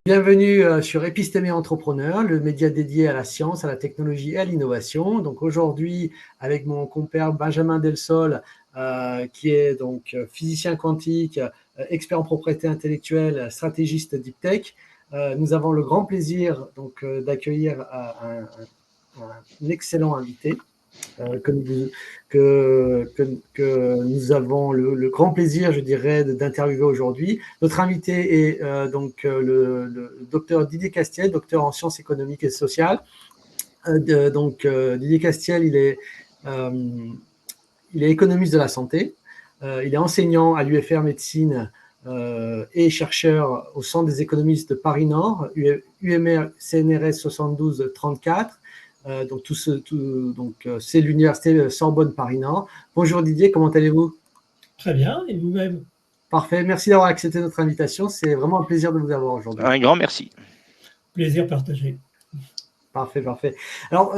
Bienvenue sur Épistémé Entrepreneur, le média dédié à la science, à la technologie et à l'innovation. Donc aujourd'hui, avec mon compère Benjamin Delsol, qui est donc physicien quantique, expert en propriété intellectuelle, stratégiste deep tech, nous avons le grand plaisir donc d'accueillir un excellent invité. Que nous avons le grand plaisir, je dirais, d'interviewer aujourd'hui. Notre invité est le docteur Didier Castiel, docteur en sciences économiques et sociales. Didier Castiel, il est économiste de la santé. Il est enseignant à l'UFR Médecine et chercheur au Centre des économistes de Paris-Nord, UMR CNRS 7234. C'est l'université Sorbonne Paris-Nord. Bonjour Didier, comment allez-vous? Très bien, et vous-même? Parfait, merci d'avoir accepté notre invitation. C'est vraiment un plaisir de vous avoir aujourd'hui. Un grand merci. Plaisir partagé. Parfait, parfait. Alors,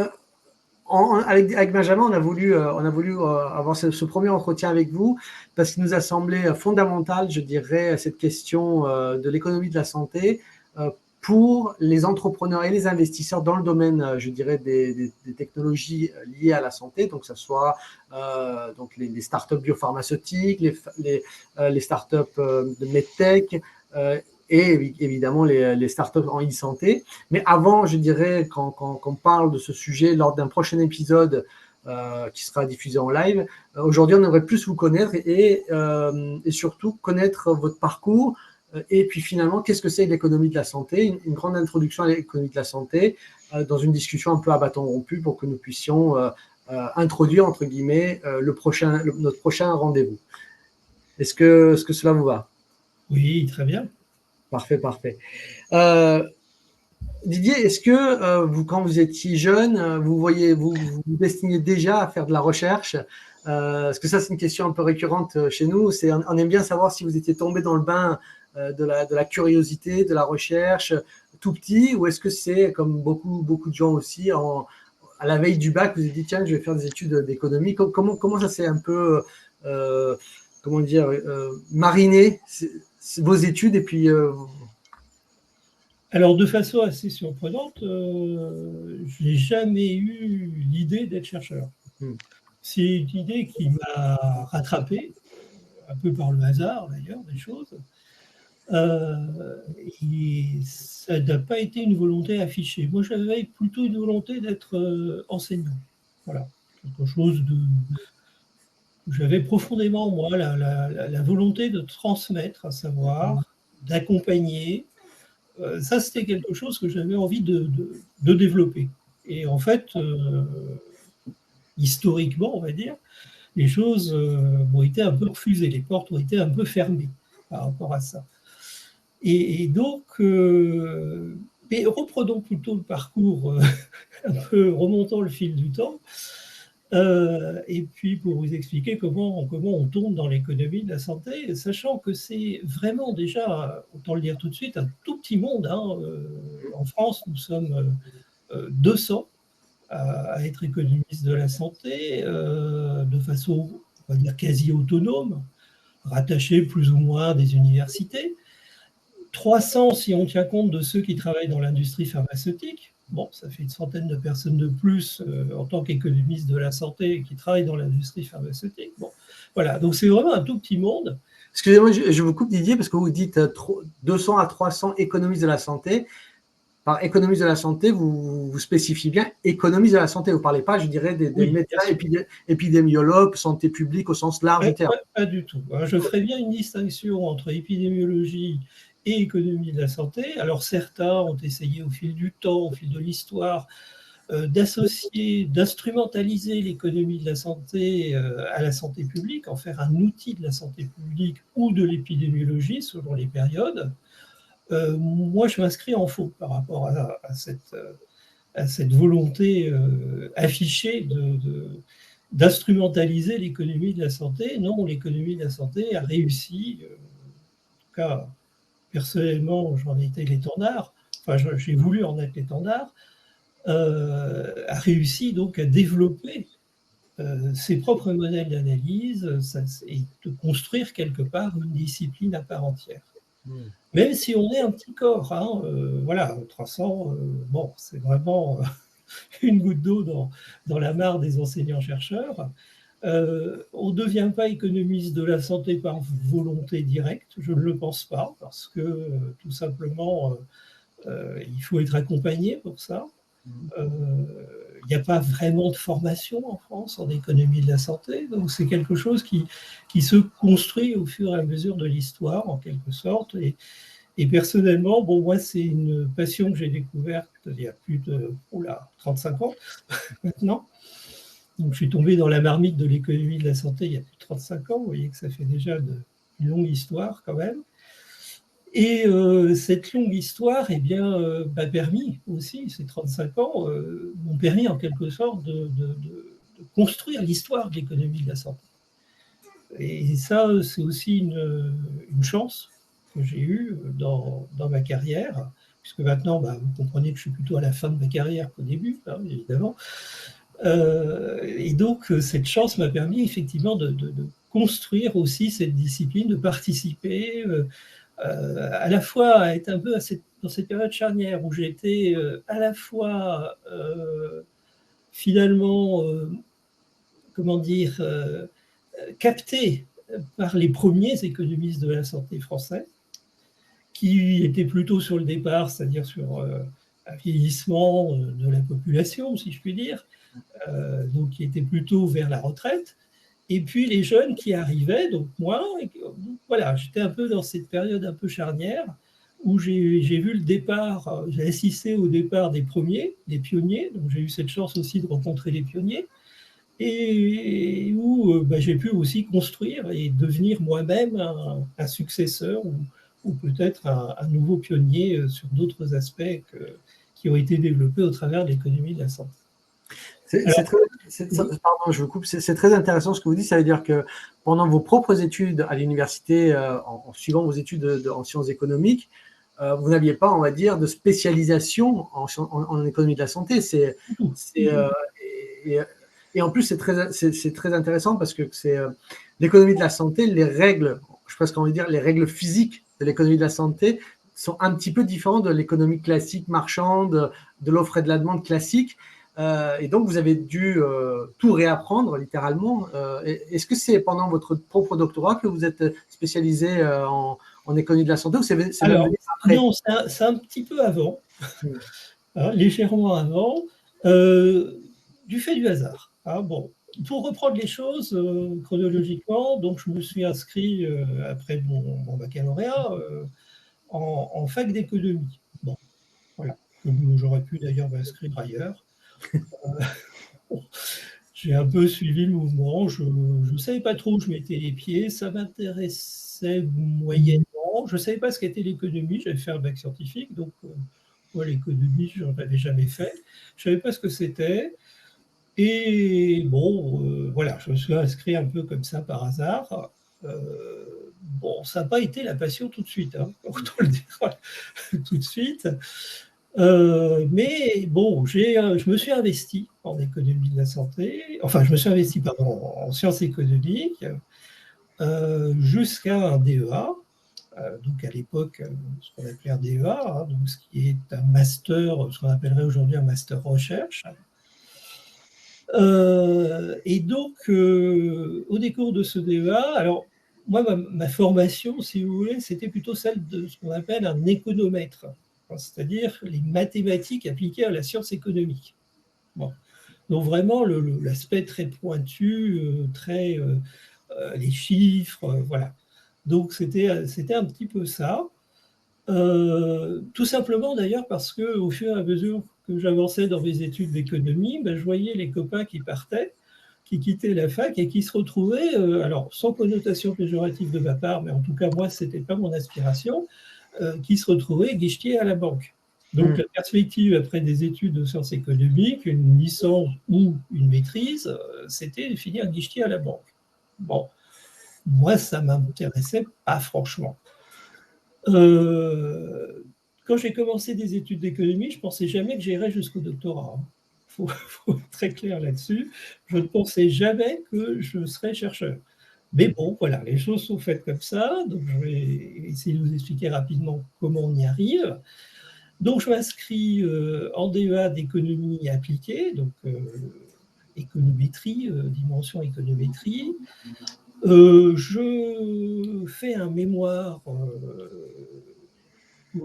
avec Benjamin, on a voulu avoir ce premier entretien avec vous parce qu'il nous a semblé fondamental, je dirais, cette question de l'économie de la santé pour les entrepreneurs et les investisseurs dans le domaine, je dirais, des technologies liées à la santé, donc que ce soit donc les startups biopharmaceutiques, les startups de medtech, et évidemment les startups en e-santé. Mais avant, je dirais, qu'on parle de ce sujet lors d'un prochain épisode qui sera diffusé en live, aujourd'hui, on aimerait plus vous connaître et surtout connaître votre parcours. Et puis finalement, qu'est-ce que c'est l'économie de la santé? Une grande introduction à l'économie de la santé dans une discussion un peu à bâton rompu pour que nous puissions introduire, entre guillemets, notre prochain rendez-vous. Est-ce que cela vous va? Oui, très bien. Parfait, parfait. Didier, est-ce que vous, quand vous étiez jeune, vous destiniez déjà à faire de la recherche? Parce que ça, c'est une question un peu récurrente chez nous. On aime bien savoir si vous étiez tombé dans le bain de la curiosité, de la recherche, tout petit, ou est-ce que c'est, comme beaucoup de gens aussi, à la veille du bac, vous avez dit, tiens, je vais faire des études d'économie. Comment ça s'est un peu, comment dire, mariné vos études et puis Alors, de façon assez surprenante, je n'ai jamais eu l'idée d'être chercheur. C'est une idée qui m'a rattrapé, un peu par le hasard d'ailleurs, des choses. Et ça n'a pas été une volonté affichée. Moi, j'avais plutôt une volonté d'être enseignant. Voilà, quelque chose de... J'avais profondément, moi, la volonté de transmettre un savoir, d'accompagner. Ça, c'était quelque chose que j'avais envie de développer. Et en fait, historiquement, on va dire, les choses ont été un peu refusées, les portes ont été un peu fermées par rapport à ça. Et donc, mais reprenons plutôt le parcours, un peu remontant le fil du temps, et puis pour vous expliquer comment on tombe dans l'économie de la santé, sachant que c'est vraiment déjà, autant le dire tout de suite, un tout petit monde. En France, nous sommes 200 à être économistes de la santé, de façon, on va dire, quasi autonome, rattachés plus ou moins à des universités. 300 si on tient compte de ceux qui travaillent dans l'industrie pharmaceutique. Bon, ça fait une centaine de personnes de plus en tant qu'économistes de la santé qui travaillent dans l'industrie pharmaceutique. Bon, voilà, donc c'est vraiment un tout petit monde. Excusez-moi, je vous coupe Didier, parce que vous dites 200 à 300 économistes de la santé. Par économistes de la santé, vous spécifiez bien économistes de la santé. Vous ne parlez pas, je dirais, des médecins épidémiologues, santé publique au sens large du terme. Pas du tout. Je ferai bien une distinction entre épidémiologie et économie de la santé. Alors certains ont essayé au fil du temps, au fil de l'histoire, d'associer, d'instrumentaliser l'économie de la santé à la santé publique, en faire un outil de la santé publique ou de l'épidémiologie selon les périodes. Moi, je m'inscris en faux par rapport à cette volonté affichée d'instrumentaliser l'économie de la santé. Non, l'économie de la santé a réussi, en tout cas, personnellement, j'en ai été l'étendard, enfin, j'ai voulu en être l'étendard, a réussi donc à développer ses propres modèles d'analyse et de construire quelque part une discipline à part entière. Même si on est un petit corps, hein, voilà, 300, bon, c'est vraiment une goutte d'eau dans la mare des enseignants-chercheurs. On ne devient pas économiste de la santé par volonté directe, je ne le pense pas, parce que tout simplement, il faut être accompagné pour ça. Il n'y a pas vraiment de formation en France en économie de la santé, donc c'est quelque chose qui se construit au fur et à mesure de l'histoire, en quelque sorte. Et personnellement, bon, moi, c'est une passion que j'ai découverte il y a plus de 35 ans maintenant. Donc, je suis tombé dans la marmite de l'économie de la santé il y a plus de 35 ans. Vous voyez que ça fait déjà une longue histoire quand même. Et cette longue histoire m'a permis aussi, ces 35 ans, m'ont permis en quelque sorte de construire l'histoire de l'économie de la santé. Et ça, c'est aussi une chance que j'ai eue dans ma carrière, puisque maintenant, vous comprenez que je suis plutôt à la fin de ma carrière qu'au début, hein, évidemment. Et donc, cette chance m'a permis effectivement de construire aussi cette discipline, de participer, à la fois à être un peu dans cette période charnière où j'étais à la fois finalement, comment dire, capté par les premiers économistes de la santé français, qui étaient plutôt sur le départ, c'est-à-dire sur un vieillissement de la population, si je puis dire, donc qui étaient plutôt vers la retraite. Et puis les jeunes qui arrivaient, donc moi, voilà, j'étais un peu dans cette période un peu charnière où j'ai vu le départ, j'ai assisté au départ des premiers, des pionniers, donc j'ai eu cette chance aussi de rencontrer les pionniers, et où j'ai pu aussi construire et devenir moi-même un successeur ou peut-être un nouveau pionnier sur d'autres aspects qui ont été développés au travers de l'économie de la santé. Pardon, je vous coupe. C'est très intéressant ce que vous dites. Ça veut dire que pendant vos propres études à l'université, en suivant vos études en sciences économiques, vous n'aviez pas, on va dire, de spécialisation en économie de la santé. Et en plus, c'est très intéressant parce que c'est l'économie de la santé, les règles, je pense qu'on va dire les règles physiques de l'économie de la santé sont un petit peu différentes de l'économie classique marchande, de l'offre et de la demande classique. Et donc, vous avez dû tout réapprendre, littéralement. Est-ce que c'est pendant votre propre doctorat que vous êtes spécialisé en économie de la santé ou c'est même Alors, après? non, c'est un petit peu avant, légèrement avant, du fait du hasard. Hein, bon, pour reprendre les choses chronologiquement, donc je me suis inscrit après mon baccalauréat en fac d'économie. Bon, voilà. J'aurais pu d'ailleurs m'inscrire ailleurs. J'ai un peu suivi le mouvement, je ne savais pas trop où je mettais les pieds, ça m'intéressait moyennement, je ne savais pas ce qu'était l'économie, j'avais fait un bac scientifique, donc moi l'économie, je n'en avais jamais fait, je ne savais pas ce que c'était, et bon, voilà, je me suis inscrit un peu comme ça par hasard. Bon, ça n'a pas été la passion tout de suite, hein, autant le dire tout de suite. Mais bon, je me suis investi en économie de la santé, enfin, je me suis investi, pardon, en sciences économiques jusqu'à un DEA, donc à l'époque, ce qu'on appelait un DEA, hein, donc ce qui est un master, ce qu'on appellerait aujourd'hui un master recherche. Et donc, au décours de ce DEA, alors, moi, ma formation, si vous voulez, c'était plutôt celle de ce qu'on appelle un économètre, c'est-à-dire les mathématiques appliquées à la science économique. Bon. Donc vraiment l'aspect très pointu, les chiffres, voilà. Donc c'était un petit peu ça. Tout simplement d'ailleurs parce qu'au fur et à mesure que j'avançais dans mes études d'économie, je voyais les copains qui partaient, qui quittaient la fac et qui se retrouvaient, alors sans connotation péjorative de ma part, mais en tout cas moi, ce n'était pas mon aspiration, qui se retrouvaient guichetiers à la banque. Donc la perspective après des études de sciences économiques, une licence ou une maîtrise, c'était de finir guichetier à la banque. Bon, moi, ça ne m'intéressait pas franchement. Quand j'ai commencé des études d'économie, je ne pensais jamais que j'irais jusqu'au doctorat. Il faut être très clair là-dessus. Je ne pensais jamais que je serais chercheur. Mais bon, voilà, les choses sont faites comme ça. Donc, je vais essayer de vous expliquer rapidement comment on y arrive. Donc, je m'inscris en DEA d'économie appliquée, donc économétrie, dimension économétrie. Je fais un mémoire pour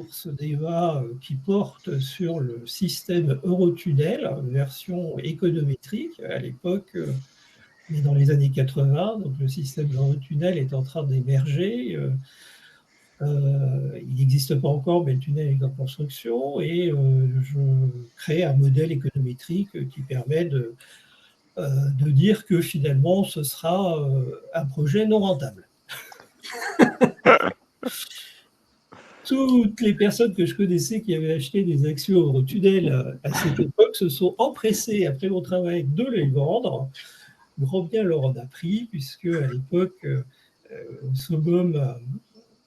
ce DEA qui porte sur le système Eurotunnel, version économétrique. À l'époque, on est dans les années 80, donc le système Eurotunnel est en train d'émerger. Il n'existe pas encore, mais le tunnel est en construction, et je crée un modèle économétrique qui permet de dire que finalement ce sera un projet non rentable. Toutes les personnes que je connaissais qui avaient acheté des actions Eurotunnel à cette époque se sont empressées, après mon travail, de les vendre. Grand bien leur en a pris, puisque à l'époque, au summum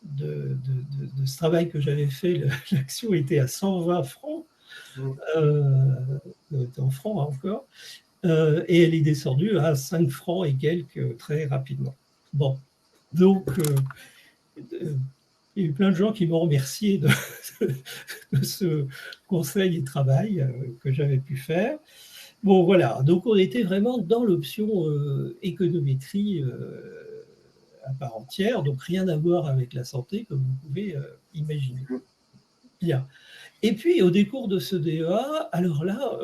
de ce travail que j'avais fait, l'action était à 120 francs, en francs encore, et elle est descendue à 5 francs et quelques très rapidement. Bon, donc il y a eu plein de gens qui m'ont remercié de ce conseil et travail que j'avais pu faire. Bon, voilà, donc on était vraiment dans l'option économétrie à part entière, donc rien à voir avec la santé, comme vous pouvez imaginer. Bien. Et puis, au décours de ce DEA, alors là,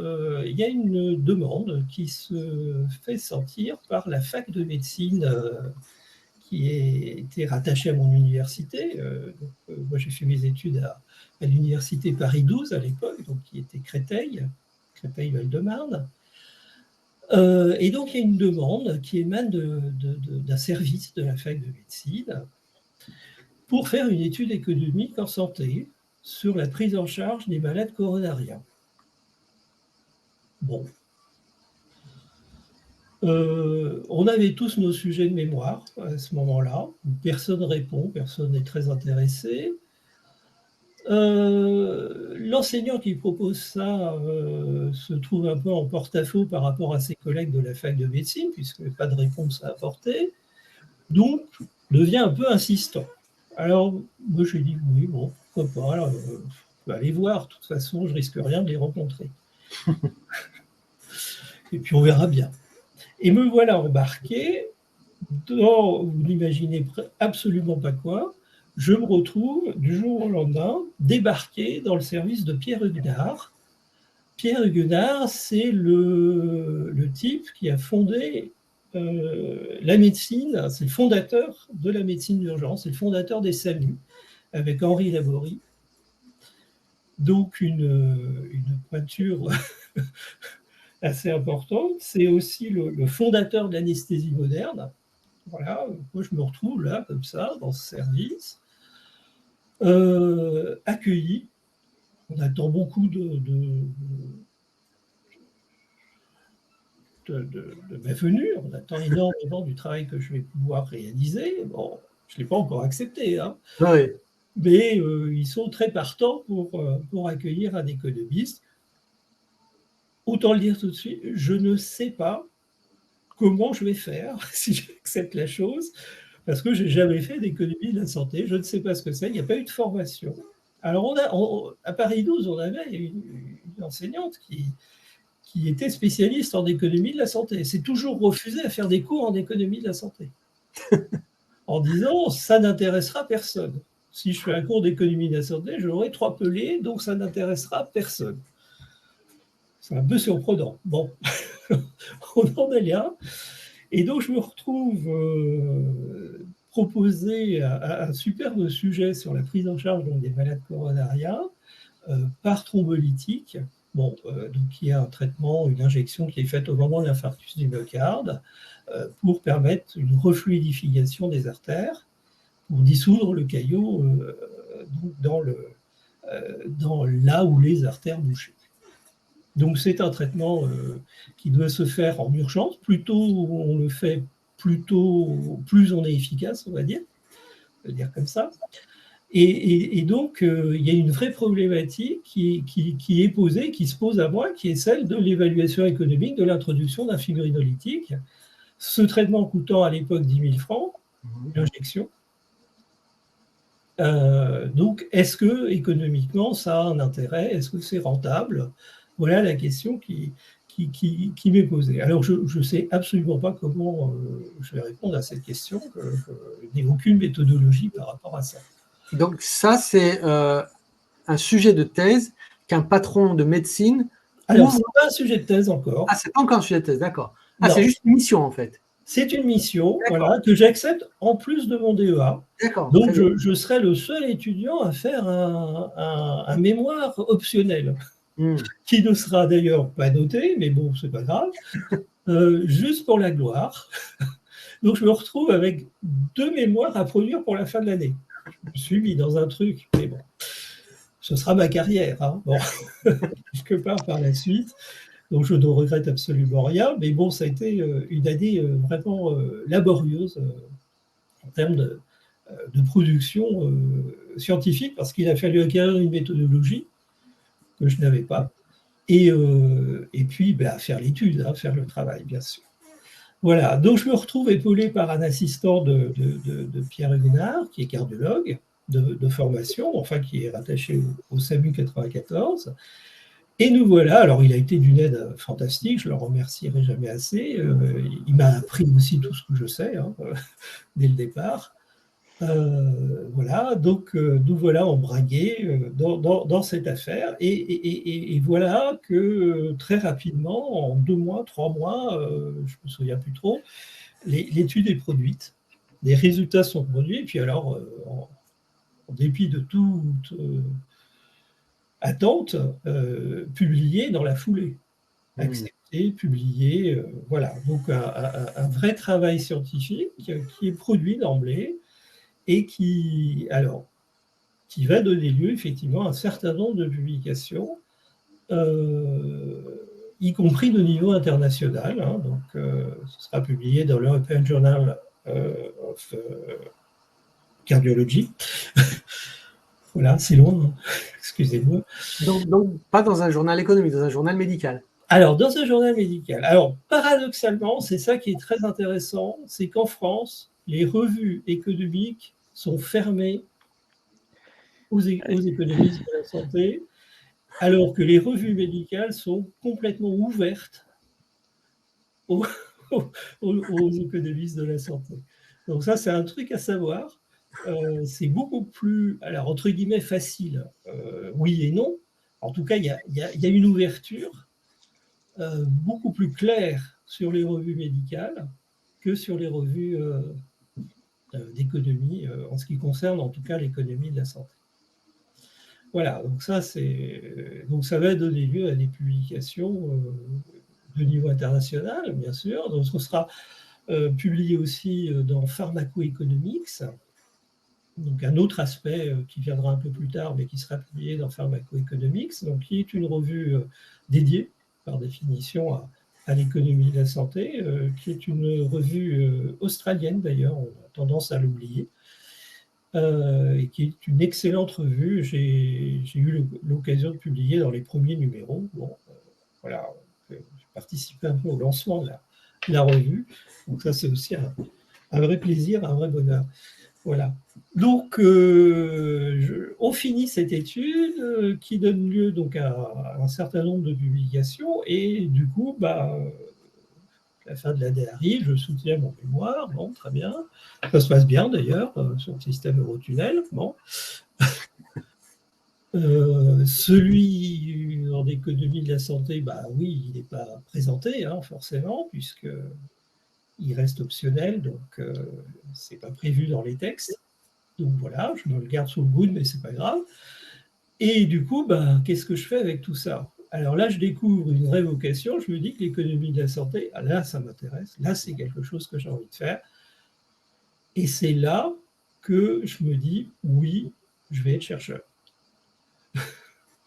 il y a une demande qui se fait sentir par la fac de médecine qui était rattachée à mon université. Moi, j'ai fait mes études à l'université Paris 12 à l'époque, donc qui était Créteil, Val-de-Marne. Et donc, il y a une demande qui émane d'un service de la fac de médecine pour faire une étude économique en santé sur la prise en charge des malades coronariens. Bon. On avait tous nos sujets de mémoire à ce moment-là. Personne ne répond, personne n'est très intéressé. L'enseignant qui propose ça se trouve un peu en porte-à-faux par rapport à ses collègues de la fac de médecine, puisqu'il n'y a pas de réponse à apporter, donc devient un peu insistant. Alors, moi j'ai dit oui, bon, pourquoi pas, on peut aller voir, de toute façon, je risque rien de les rencontrer. Et puis on verra bien. Et me voilà embarqué dans, vous n'imaginez absolument pas quoi, je me retrouve du jour au lendemain débarqué dans le service de Pierre Huguenard. Pierre Huguenard, c'est le type qui a fondé la médecine, c'est le fondateur de la médecine d'urgence, c'est le fondateur des SAMU, avec Henri Laborie. Donc une pointure assez importante. C'est aussi le fondateur de l'anesthésie moderne. Voilà, moi je me retrouve là, comme ça, dans ce service, accueilli. On attend beaucoup de ma venue, on attend énormément du travail que je vais pouvoir réaliser. Bon, je ne l'ai pas encore accepté, hein. Oui. Mais ils sont très partants pour accueillir un économiste. Autant le dire tout de suite, je ne sais pas comment je vais faire si j'accepte la chose, parce que je n'ai jamais fait d'économie de la santé, je ne sais pas ce que c'est, il n'y a pas eu de formation. Alors, à Paris 12, on avait une enseignante qui était spécialiste en économie de la santé. C'est toujours refusé à faire des cours en économie de la santé, en disant « ça n'intéressera personne ». Si je fais un cours d'économie de la santé, j'aurai 3 pelés, donc ça n'intéressera personne. C'est un peu surprenant. Bon, on en est là. Et donc, je me retrouve proposé un superbe sujet sur la prise en charge des malades coronariens par thrombolytique. Bon, donc il y a un traitement, une injection qui est faite au moment de l'infarctus du myocarde pour permettre une refluidification des artères, pour dissoudre le caillot dans là où les artères bouchaient. Donc c'est un traitement qui doit se faire en urgence. Plutôt on le fait, plus on est efficace, on va dire comme ça. Et donc, il y a une vraie problématique qui est posée, qui se pose à moi, qui est celle de l'évaluation économique de l'introduction d'un fibrinolytique Ce traitement coûtant à l'époque 10 000 francs, l'injection. Donc, est-ce que économiquement ça a un intérêt? Est-ce que c'est rentable? Voilà la question qui m'est posée. Alors, je ne sais absolument pas comment je vais répondre à cette question. Je n'ai aucune méthodologie par rapport à ça. Donc ça, c'est un sujet de thèse qu'un patron de médecine... Alors, ce n'est pas un sujet de thèse encore. Ah, c'est pas encore un sujet de thèse, d'accord. Ah, c'est juste une mission, en fait. C'est une mission, voilà, que j'accepte en plus de mon DEA. Donc, je serai le seul étudiant à faire un mémoire optionnel, qui ne sera d'ailleurs pas noté, mais bon, c'est pas grave, juste pour la gloire. Donc, je me retrouve avec 2 mémoires à produire pour la fin de l'année. Je me suis mis dans un truc, mais bon, ce sera ma carrière, hein, bon, quelque part par la suite. Donc, je ne regrette absolument rien, mais bon, ça a été une année vraiment laborieuse en termes de production scientifique, parce qu'il a fallu acquérir une méthodologie que je n'avais pas, et puis faire l'étude, hein, faire le travail, bien sûr. Voilà, donc je me retrouve épaulé par un assistant de Pierre Huguenard, qui est cardiologue de formation, enfin qui est rattaché au SAMU 94. Et nous voilà, alors il a été d'une aide fantastique, je le remercierai jamais assez. Il m'a appris aussi tout ce que je sais, hein, dès le départ. Voilà, donc nous voilà embragués dans cette affaire. Et voilà que très rapidement, en 2 mois, 3 mois, je ne me souviens plus trop, l'étude est produite. Les résultats sont produits, et puis alors, en dépit de toute attente, publié dans la foulée. Accepté, publié, voilà. Donc un vrai travail scientifique qui est produit d'emblée et qui va donner lieu effectivement à un certain nombre de publications, y compris de niveau international. Hein. Donc ce sera publié dans l'European Journal of Cardiology. Voilà, c'est long, hein. Excusez-moi. Donc, pas dans un journal économique, dans un journal médical. Alors, dans un journal médical. Alors, paradoxalement, c'est ça qui est très intéressant, c'est qu'en France, les revues économiques sont fermées aux économistes de la santé, alors que les revues médicales sont complètement ouvertes aux économistes de la santé. Donc ça, c'est un truc à savoir. C'est beaucoup plus, alors entre guillemets, facile, oui et non. En tout cas, il y a une ouverture beaucoup plus claire sur les revues médicales que sur les revues d'économie, en ce qui concerne en tout cas l'économie de la santé. Voilà, donc ça va donner lieu à des publications de niveau international, bien sûr. Donc ce sera publié aussi dans Pharmacoeconomics, donc un autre aspect qui viendra un peu plus tard, mais qui sera publié dans Pharmacoeconomics, donc qui est une revue dédiée, par définition, à l'économie de la santé, qui est une revue australienne d'ailleurs, on a tendance à l'oublier, et qui est une excellente revue. J'ai eu l'occasion de publier dans les premiers numéros. Bon, voilà, j'ai participé un peu au lancement de la revue, donc ça c'est aussi un vrai plaisir, un vrai bonheur. Voilà. Donc, on finit cette étude qui donne lieu donc à un certain nombre de publications, et du coup, la fin de l'année arrive, je soutiens mon mémoire, bon, très bien. Ça se passe bien d'ailleurs sur le système Eurotunnel. Bon. Celui en économie de la santé, oui, il n'est pas présenté, hein, forcément, puisqu'il reste optionnel, donc ce n'est pas prévu dans les textes. Donc voilà, je me le garde sous le coude, mais c'est pas grave. Et du coup, qu'est-ce que je fais avec tout ça? Alors là, je découvre une vraie vocation. Je me dis que l'économie de la santé, là, ça m'intéresse. Là, c'est quelque chose que j'ai envie de faire. Et c'est là que je me dis, oui, je vais être chercheur.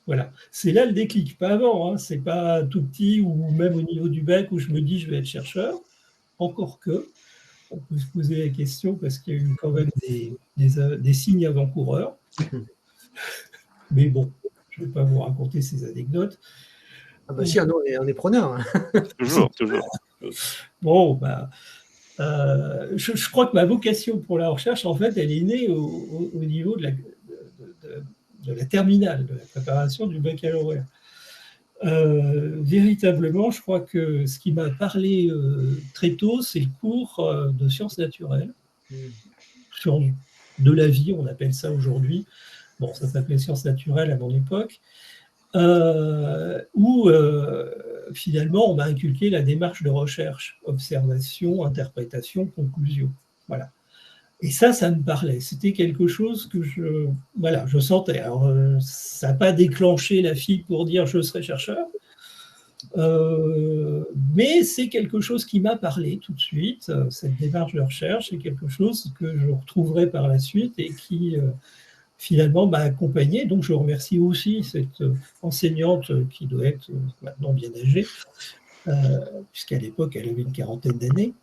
Voilà, c'est là le déclic, pas avant. Hein. C'est pas tout petit ou même au niveau du bac où je me dis, je vais être chercheur. Encore que, on peut se poser la question parce qu'il y a eu quand même des signes avant-coureurs. Mais bon, je ne vais pas vous raconter ces anecdotes. Ah si, on est preneur. Hein. Toujours. Bon, Je crois que ma vocation pour la recherche, en fait, elle est née au niveau de la terminale, de la préparation du baccalauréat. Véritablement, je crois que ce qui m'a parlé très tôt, c'est le cours de sciences naturelles, sur de la vie, on appelle ça aujourd'hui. Bon, ça s'appelait sciences naturelles à mon époque, où finalement on m'a inculqué la démarche de recherche, observation, interprétation, conclusion. Voilà. Et ça me parlait. C'était quelque chose que je sentais. Alors, ça n'a pas déclenché la fibre pour dire je serai chercheur, mais c'est quelque chose qui m'a parlé tout de suite. Cette démarche de recherche, c'est quelque chose que je retrouverai par la suite et qui finalement m'a accompagné. Donc je remercie aussi cette enseignante qui doit être maintenant bien âgée, puisqu'à l'époque elle avait une quarantaine d'années,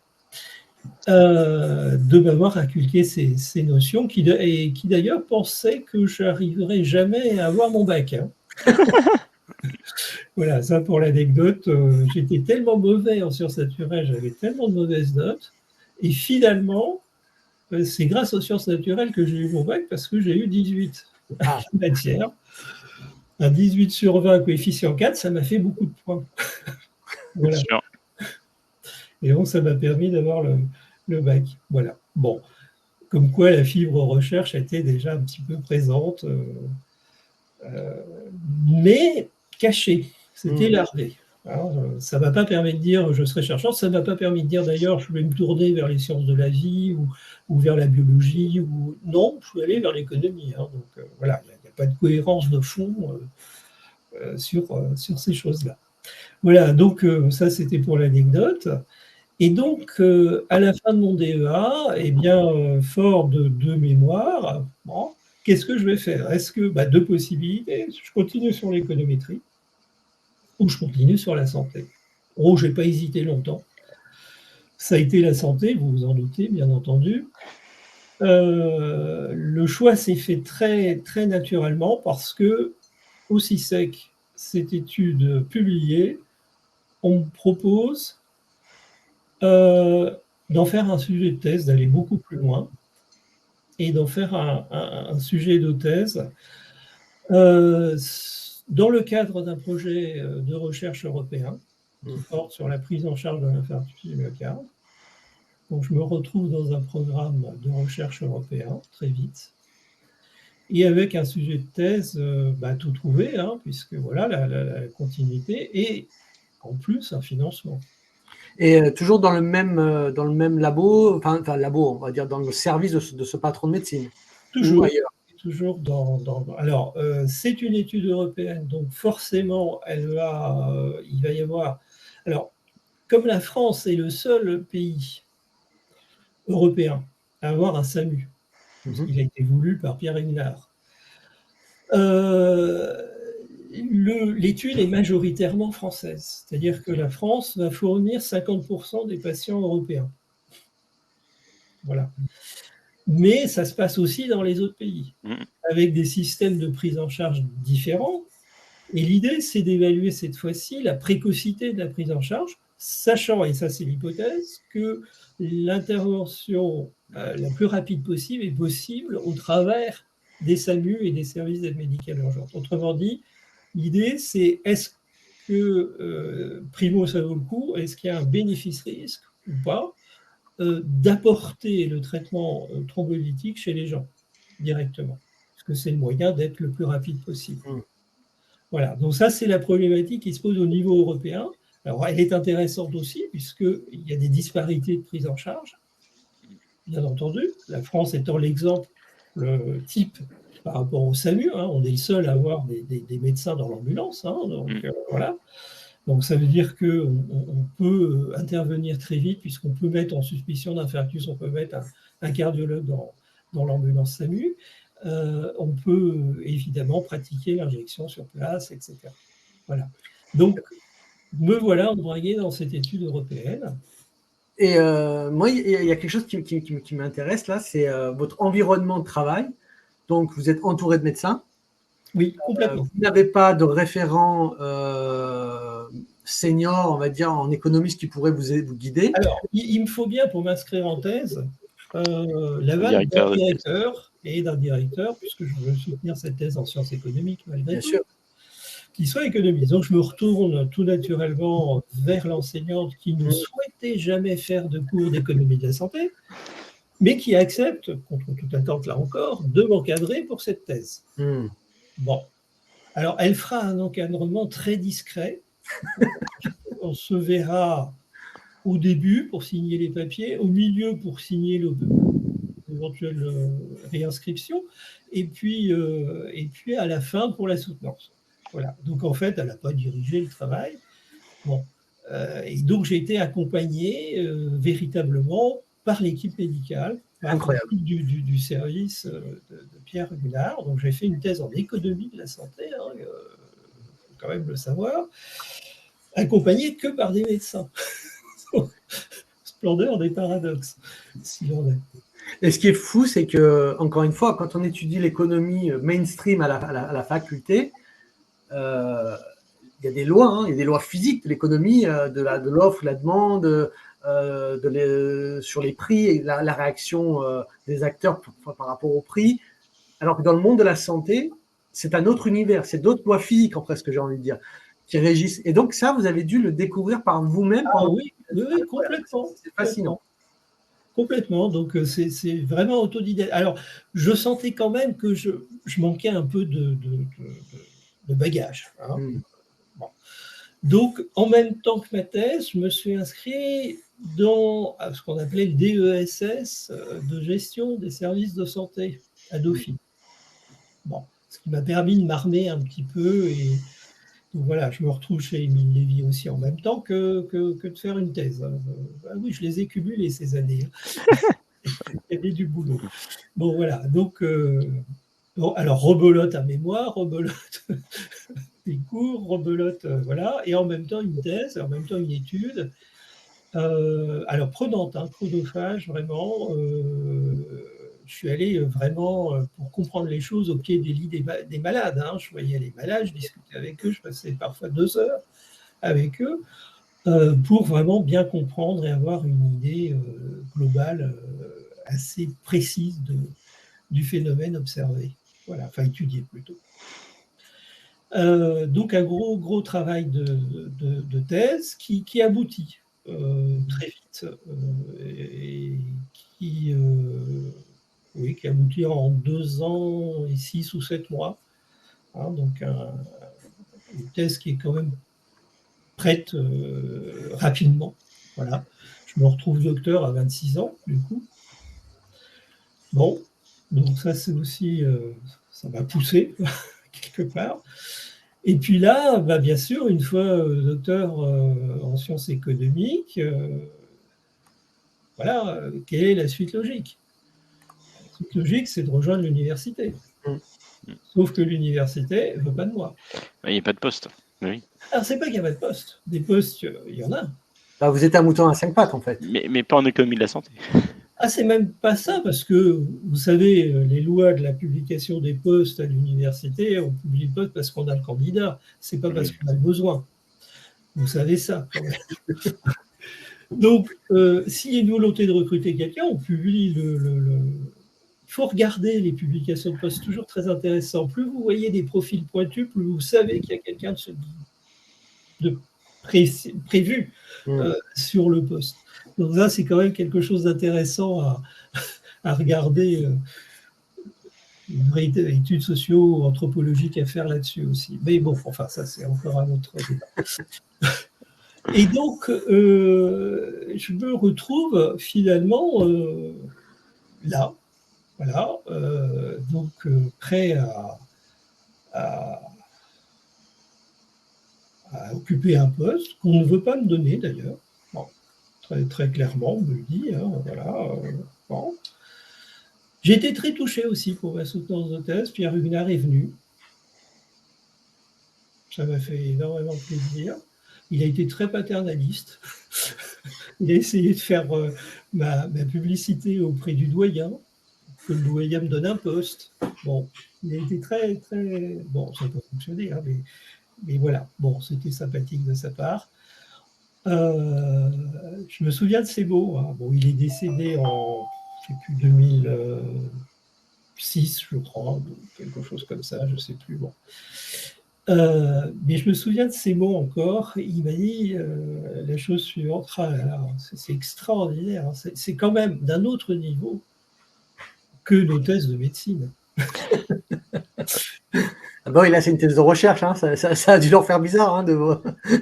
de m'avoir inculqué ces notions, qui d'ailleurs pensait que je n'arriverais jamais à avoir mon bac. Hein. Voilà, ça pour l'anecdote. J'étais tellement mauvais en sciences naturelles, j'avais tellement de mauvaises notes, et finalement, c'est grâce aux sciences naturelles que j'ai eu mon bac, parce que j'ai eu 18 matières. Un 18 sur 20 coefficient 4, ça m'a fait beaucoup de points. Voilà. Et donc, ça m'a permis d'avoir le bac. Voilà. Bon, comme quoi la fibre recherche était déjà un petit peu présente, mais cachée. C'était larvé. Alors, ça ne m'a pas permis de dire je serai chercheur, ça ne m'a pas permis de dire d'ailleurs je vais me tourner vers les sciences de la vie ou vers la biologie. Non, je suis allé vers l'économie. Hein, donc voilà, il n'y a pas de cohérence de fond sur ces choses-là. Voilà, donc ça c'était pour l'anecdote. Et donc, à la fin de mon DEA, eh bien, fort de deux mémoires, bon, qu'est-ce que je vais faire? Est-ce que, deux possibilités, je continue sur l'économétrie ou je continue sur la santé. Oh, je n'ai pas hésité longtemps. Ça a été la santé, vous vous en doutez, bien entendu. Le choix s'est fait très, très naturellement parce que, aussi sec, cette étude publiée, on me propose d'en faire un sujet de thèse, d'aller beaucoup plus loin et d'en faire un sujet de thèse dans le cadre d'un projet de recherche européen qui porte sur la prise en charge de l'infarctus du myocarde. Donc je me retrouve dans un programme de recherche européen très vite et avec un sujet de thèse tout trouvé, hein, puisque voilà la continuité et en plus un financement. Et toujours dans le même labo, enfin labo, on va dire dans le service de ce patron de médecine. Toujours. Ou ailleurs. Toujours alors, c'est une étude européenne, donc forcément, il va y avoir. Alors, comme la France est le seul pays européen à avoir un SAMU, puisqu'il a été voulu par Pierre Hénard, l'étude est majoritairement française, c'est-à-dire que la France va fournir 50% des patients européens. Voilà. Mais ça se passe aussi dans les autres pays, avec des systèmes de prise en charge différents. Et l'idée, c'est d'évaluer cette fois-ci la précocité de la prise en charge, sachant, et ça c'est l'hypothèse, que l'intervention la plus rapide possible est possible au travers des SAMU et des services d'aide médicale urgente. Autrement dit, l'idée, c'est est-ce que, primo, ça vaut le coup, est-ce qu'il y a un bénéfice-risque ou pas d'apporter le traitement thrombolytique chez les gens directement, parce que c'est le moyen d'être le plus rapide possible. Voilà, donc ça c'est la problématique qui se pose au niveau européen. Alors elle est intéressante aussi puisqu'il y a des disparités de prise en charge, bien entendu, la France étant l'exemple type par rapport au SAMU, hein, on est le seul à avoir des médecins dans l'ambulance, hein, donc voilà. Donc ça veut dire qu'on peut intervenir très vite puisqu'on peut mettre en suspicion d'infarctus, on peut mettre un cardiologue dans l'ambulance SAMU. On peut évidemment pratiquer l'injection sur place, etc. Voilà. Donc, me voilà embrayé dans cette étude européenne. Et moi, il y a quelque chose qui m'intéresse là, c'est votre environnement de travail. Donc, vous êtes entouré de médecins. Oui, complètement. Vous n'avez pas de référent senior, on va dire, en économiste qui pourrait vous guider? Alors, il me faut bien, pour m'inscrire en thèse, l'aval d'un Directeur de thèse. directeur et d'un directeur, puisque je veux soutenir cette thèse en sciences économiques malgré Bien tout, sûr. qui soit économiste. Donc, je me retourne tout naturellement vers l'enseignante qui ne souhaitait jamais faire de cours d'économie de la santé, mais qui accepte, contre toute attente là encore, de m'encadrer pour cette thèse. Bon. Alors, elle fera un encadrement très discret. On se verra au début pour signer les papiers, au milieu pour signer l'éventuelle réinscription, et puis à la fin pour la soutenance. Voilà. Donc en fait, elle n'a pas dirigé le travail. Bon. Et donc j'ai été accompagné véritablement par l'équipe médicale, par l'équipe du service de Pierre Gunard. Donc j'ai fait une thèse en économie de la santé, il faut quand même le savoir, accompagné que par des médecins. Splendeur des paradoxes, si l'on est. Et ce qui est fou, c'est que, encore une fois, quand on étudie l'économie mainstream à la faculté, il y a des lois, il y a des lois physiques de l'économie, de l'offre, la demande, sur les prix et la réaction des acteurs par rapport au prix. Alors que dans le monde de la santé, c'est un autre univers, c'est d'autres lois physiques, en presque, j'ai envie de dire, qui régissent. Et donc ça, vous avez dû le découvrir par vous-même. Ah oui, complètement. C'est fascinant. Complètement, donc c'est vraiment autodidacte. Alors, je sentais quand même que je manquais un peu de bagage. Bon. Donc, en même temps que ma thèse, je me suis inscrit dans ce qu'on appelait le DESS de gestion des services de santé à Dauphine. Bon, ce qui m'a permis de m'armer un petit peu et donc voilà, je me retrouve chez Émile Lévy aussi en même temps que de faire une thèse. Ah oui, je les ai cumulées ces années. Il y avait du boulot. Bon, voilà. Donc, alors, rebelote à mémoire, rebelote des cours, rebelote, voilà. Et en même temps, une thèse, en même temps, une étude. Alors, prenante, chronophage, vraiment. Je suis allé vraiment, pour comprendre les choses, au pied des lits des malades. Je voyais les malades, je discutais avec eux, je passais parfois 2 heures avec eux, pour vraiment bien comprendre et avoir une idée globale assez précise du phénomène observé. Voilà, enfin étudié plutôt. Donc un gros travail de thèse qui aboutit très vite et qui aboutit en 2 ans et 6 ou 7 mois. Donc une thèse qui est quand même prête rapidement. Voilà. Je me retrouve docteur à 26 ans, du coup. Bon, donc ça c'est aussi, ça m'a poussé quelque part. Et puis là, bien sûr, une fois docteur en sciences économiques, voilà, quelle est la suite logique? La suite logique, c'est de rejoindre l'université. Sauf que l'université ne veut pas de moi. Il n'y a pas de poste. Oui. Alors, c'est pas qu'il n'y a pas de poste. Des postes, il y en a. Bah, vous êtes un mouton à 5 pattes, en fait. Mais pas en économie de la santé. Ah, c'est même pas ça, parce que, vous savez, les lois de la publication des postes à l'université, on publie le poste parce qu'on a le candidat, c'est pas parce qu'on a le besoin. Vous savez ça, quand même. Donc, s'il y a une volonté de recruter quelqu'un, on publie Il faut regarder les publications de postes, toujours très intéressant. Plus vous voyez des profils pointus, plus vous savez qu'il y a quelqu'un de prévu sur le poste. Donc là, c'est quand même quelque chose d'intéressant à regarder, une vraie étude socio-anthropologique à faire là-dessus aussi. Mais bon, enfin, ça, c'est encore un autre débat. Et donc, je me retrouve finalement là, voilà, donc prêt à occuper un poste qu'on ne veut pas me donner d'ailleurs. Bon, très, très clairement, on me le dit. Voilà, bon. J'ai été très touché aussi pour ma soutenance de thèse. Pierre Huguenard est venu. Ça m'a fait énormément plaisir. Il a été très paternaliste. Il a essayé de faire ma publicité auprès du doyen, que le doyen me donne un poste. Bon, il a été très, très... Bon, ça n'a pas fonctionné, mais mais voilà, bon, c'était sympathique de sa part. Je me souviens de ces mots. Hein. Bon, il est décédé en, je ne sais plus, 2006, je crois, ou quelque chose comme ça, je ne sais plus. Bon. Mais je me souviens de ces mots encore. Il m'a dit la chose suivante. Ah là là, c'est extraordinaire. Hein. C'est quand même d'un autre niveau que nos thèses de médecine. Ah bah oui, là, c'est une thèse de recherche, hein. Ça a dû leur faire bizarre, hein, de...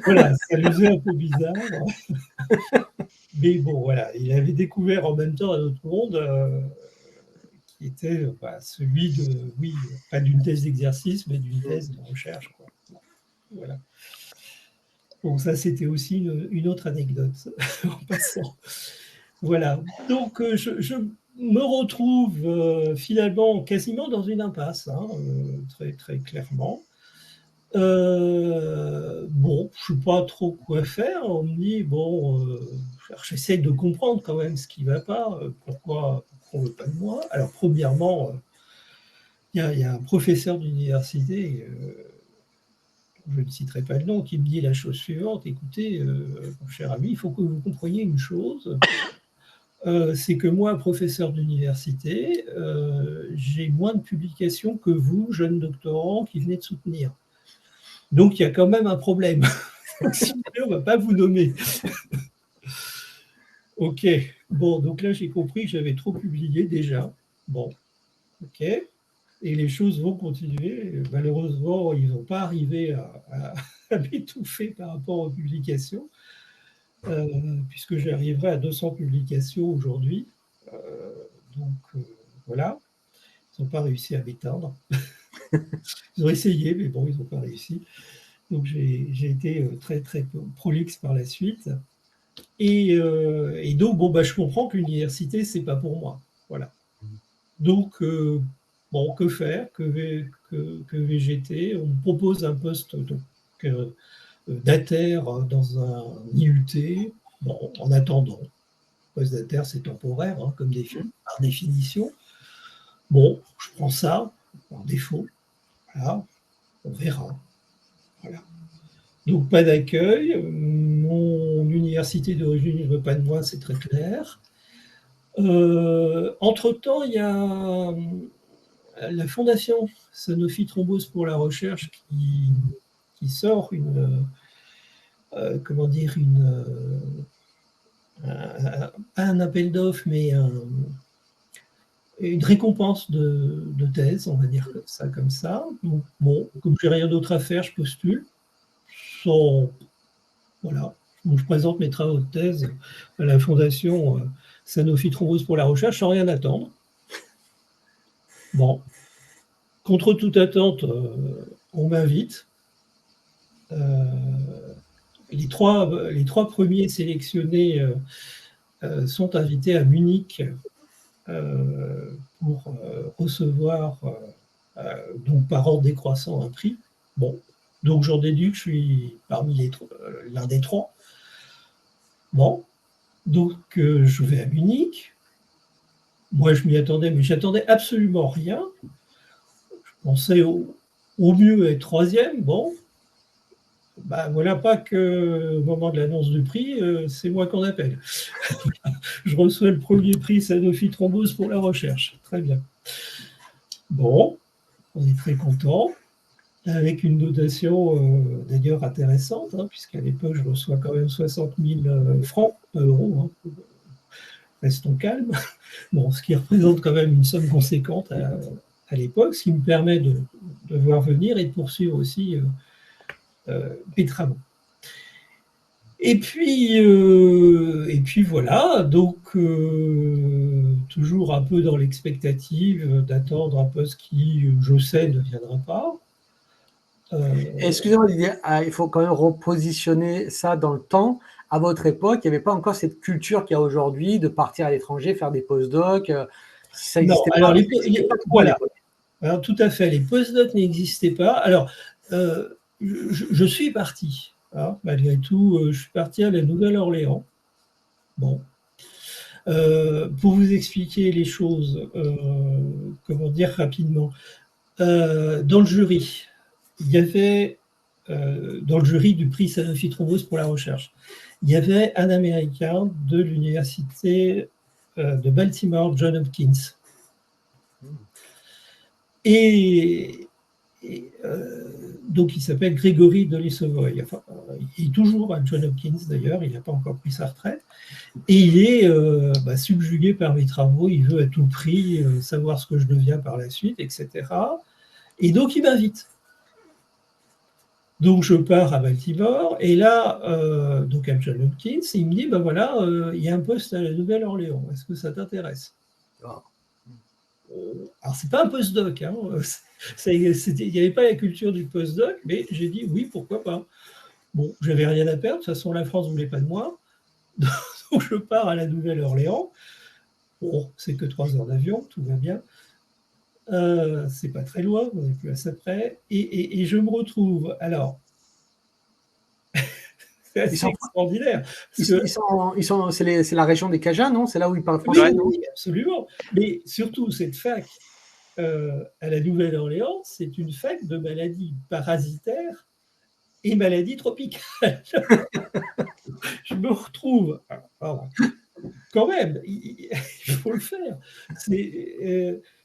Voilà, ça lui faisait un peu bizarre. Mais bon, voilà, il avait découvert en même temps un autre monde qui était celui de, oui, pas d'une thèse d'exercice, mais d'une thèse de recherche. Quoi. Voilà. Bon, ça, c'était aussi une autre anecdote en passant. Voilà. Donc, je me retrouve finalement quasiment dans une impasse, hein, très, très clairement. Bon, je ne sais pas trop quoi faire. On me dit, bon, j'essaie de comprendre quand même ce qui ne va pas, pourquoi on ne veut pas de moi. Alors, premièrement, il y a un professeur d'université, je ne citerai pas le nom, qui me dit la chose suivante, écoutez, mon cher ami, il faut que vous compreniez une chose, c'est que moi, professeur d'université, j'ai moins de publications que vous, jeunes doctorants, qui venez de soutenir. Donc, il y a quand même un problème. Sinon, on ne va pas vous nommer. Ok. Bon, donc là, j'ai compris que j'avais trop publié déjà. Bon, ok. Et les choses vont continuer. Malheureusement, ils n'ont pas arrivé à m'étouffer par rapport aux publications, puisque j'arriverai à 200 publications aujourd'hui. Donc, voilà. Ils n'ont pas réussi à m'éteindre. Ils ont essayé, mais bon, ils n'ont pas réussi. Donc, j'ai été très, très prolixe par la suite. Et donc, bon, je comprends que l'université, c'est pas pour moi. Voilà. Donc, bon, que faire que VGT. On me propose un poste d'ATER dans un IUT. Bon, en attendant, le poste d'ATER, c'est temporaire, hein, par définition. Bon, je prends ça, par défaut. Voilà, on verra. Voilà. Donc, pas d'accueil. Mon université d'origine ne veut pas de moi, c'est très clair. Entre-temps, il y a la fondation Sanofi Thrombose pour la recherche qui sort un appel d'offres, mais une récompense de thèse, on va dire ça comme ça. Donc, bon, comme j'ai rien d'autre à faire, je postule. Voilà. Donc, je présente mes travaux de thèse à la fondation Sanofi Thrombose pour la recherche sans rien attendre. Bon. Contre toute attente, on m'invite. Les trois premiers sélectionnés sont invités à Munich pour recevoir, donc par ordre décroissant, un prix. Bon, donc j'en déduis que je suis parmi l'un des trois. Bon, donc je vais à Munich. Moi, je m'y attendais, mais j'attendais absolument rien. Je pensais au mieux être troisième. Bon, voilà pas que au moment de l'annonce du prix, c'est moi qu'on appelle. Je reçois le premier prix Sanofi Thrombose pour la recherche. Très bien. Bon, on est très content, avec une notation d'ailleurs intéressante, hein, puisqu'à l'époque, je reçois quand même 60 000 francs, pas euros. Hein. Restons calmes. Bon, ce qui représente quand même une somme conséquente à l'époque, ce qui me permet de voir venir et de poursuivre aussi mes travaux. Et puis voilà, donc toujours un peu dans l'expectative d'attendre un poste qui, je sais, ne viendra pas. Excusez-moi, Didier, il faut quand même repositionner ça dans le temps. À votre époque, il n'y avait pas encore cette culture qu'il y a aujourd'hui de partir à l'étranger, faire des postdocs. Ça Non, n'existait alors pas trop à voilà. l'époque. Alors, tout à fait, les postdocs n'existaient pas. Alors, je suis parti. Hein, malgré tout, je suis parti à la Nouvelle-Orléans. Bon. Pour vous expliquer les choses, comment dire rapidement, dans le jury, il y avait dans le jury du prix Sanofi Thrombose pour la recherche. Il y avait un Américain de l'université de Baltimore, John Hopkins. Et donc, il s'appelle Grégory Delissovoy. Enfin, il est toujours à John Hopkins, d'ailleurs, il n'a pas encore pris sa retraite. Et il est subjugué par mes travaux, il veut à tout prix savoir ce que je deviens par la suite, etc. Et donc, il m'invite. Donc, je pars à Baltimore, et là, donc à John Hopkins, il me dit, voilà, il y a un poste à la Nouvelle-Orléans, est-ce que ça t'intéresse? Alors, c'est pas un postdoc, hein. Il n'y avait pas la culture du postdoc, mais j'ai dit oui, pourquoi pas. Bon, j'avais rien à perdre, de toute façon, la France ne voulait pas de moi. Donc, je pars à la Nouvelle-Orléans. Bon, c'est que 3 heures d'avion, tout va bien. C'est pas très loin, on est plus assez près. Et je me retrouve, alors, c'est assez extraordinaire. C'est la région des Cajuns, non? C'est là où ils parlent français, non? Oui, absolument. Mais surtout, cette fac à la Nouvelle-Orléans, c'est une fac de maladies parasitaires et maladies tropicales. Je me retrouve, quand même, il faut le faire.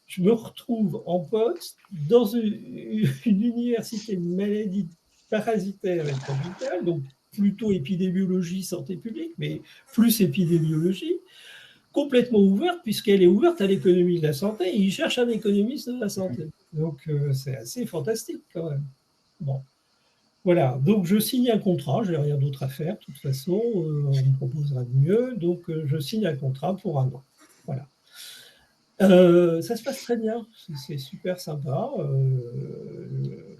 Je me retrouve en poste dans une université de maladies parasitaires et tropicales, donc plutôt épidémiologie, santé publique, mais plus épidémiologie, complètement ouverte, puisqu'elle est ouverte à l'économie de la santé, et ils cherchent un économiste de la santé. Donc, c'est assez fantastique, quand même. Bon. Voilà, donc je signe un contrat, je n'ai rien d'autre à faire, de toute façon, on me proposera de mieux, donc je signe un contrat pour 1 an. Voilà. Ça se passe très bien, c'est super sympa.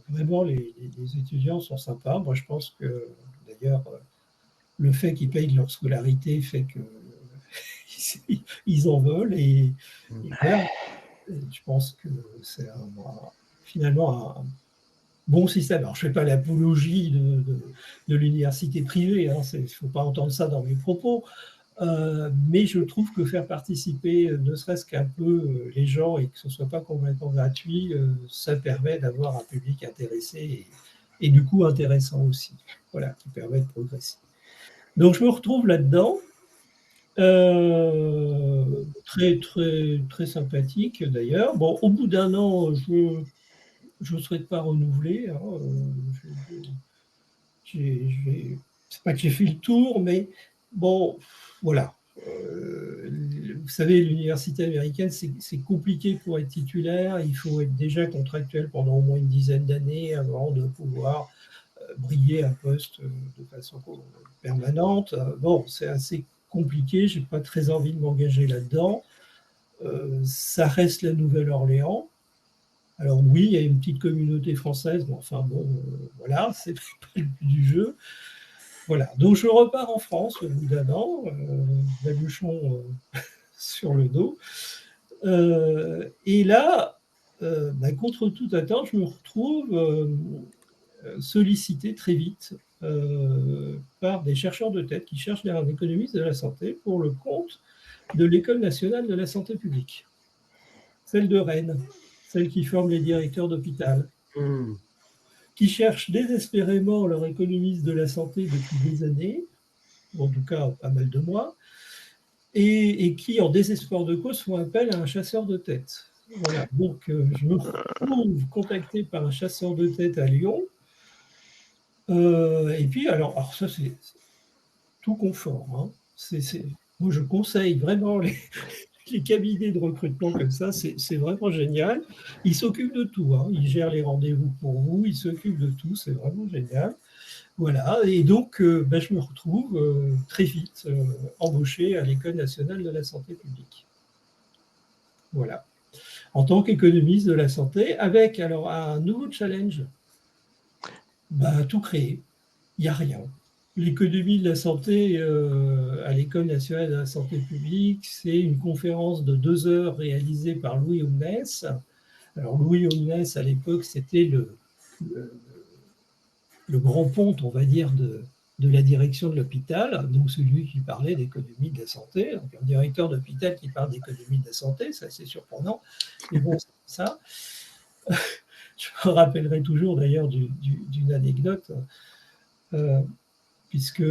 Vraiment, les étudiants sont sympas. Moi, je pense que, d'ailleurs, le fait qu'ils payent leur scolarité fait qu'ils en veulent. Et voilà, je pense que c'est finalement un bon système. Alors, je ne fais pas l'apologie de l'université privée, hein, il ne faut pas entendre ça dans mes propos, mais je trouve que faire participer ne serait-ce qu'un peu les gens et que ce ne soit pas complètement gratuit, ça permet d'avoir un public intéressé et du coup intéressant aussi, voilà, qui permet de progresser. Donc, je me retrouve là-dedans, très, très, très sympathique d'ailleurs. Bon, au bout d'1 an, je ne souhaite pas renouveler. Hein, c'est pas que j'ai fait le tour, mais bon, voilà. Vous savez, l'université américaine, c'est compliqué pour être titulaire. Il faut être déjà contractuel pendant au moins une dizaine d'années avant de pouvoir briller un poste de façon permanente. Bon, c'est assez compliqué. Je n'ai pas très envie de m'engager là-dedans. Ça reste la Nouvelle-Orléans. Alors oui, il y a une petite communauté française, mais enfin bon, voilà, c'est pas le but du jeu. Voilà, donc je repars en France au bout d'1 an, baluchon sur le dos. Et là, contre toute attente, je me retrouve sollicité très vite par des chercheurs de tête qui cherchent un économiste de la santé pour le compte de l'École nationale de la santé publique, celle de Rennes, celle qui forme les directeurs d'hôpital, qui cherchent désespérément leur économiste de la santé depuis des années, ou en tout cas pas mal de mois, et qui, en désespoir de cause, font appel à un chasseur de tête. Voilà. Donc, je me retrouve contacté par un chasseur de tête à Lyon. Et puis, alors ça, c'est tout confort. Hein. Moi, je conseille vraiment les cabinets de recrutement comme ça, c'est vraiment génial. Ils s'occupent de tout. Hein. Ils gèrent les rendez-vous pour vous, ils s'occupent de tout. C'est vraiment génial. Voilà, et donc je me retrouve très vite embauché à l'École nationale de la santé publique. Voilà. En tant qu'économiste de la santé, avec alors un nouveau challenge, tout créer. Il n'y a rien. L'économie de la santé à l'École nationale de la santé publique, c'est une conférence de 2 heures réalisée par Louis Omnes. Alors Louis Omnes, à l'époque, c'était le grand ponte, on va dire, de la direction de l'hôpital, donc celui qui parlait d'économie de la santé, donc un directeur d'hôpital qui parle d'économie de la santé, c'est assez surprenant, mais bon, c'est ça. Je me rappellerai toujours d'ailleurs d'une anecdote, puisque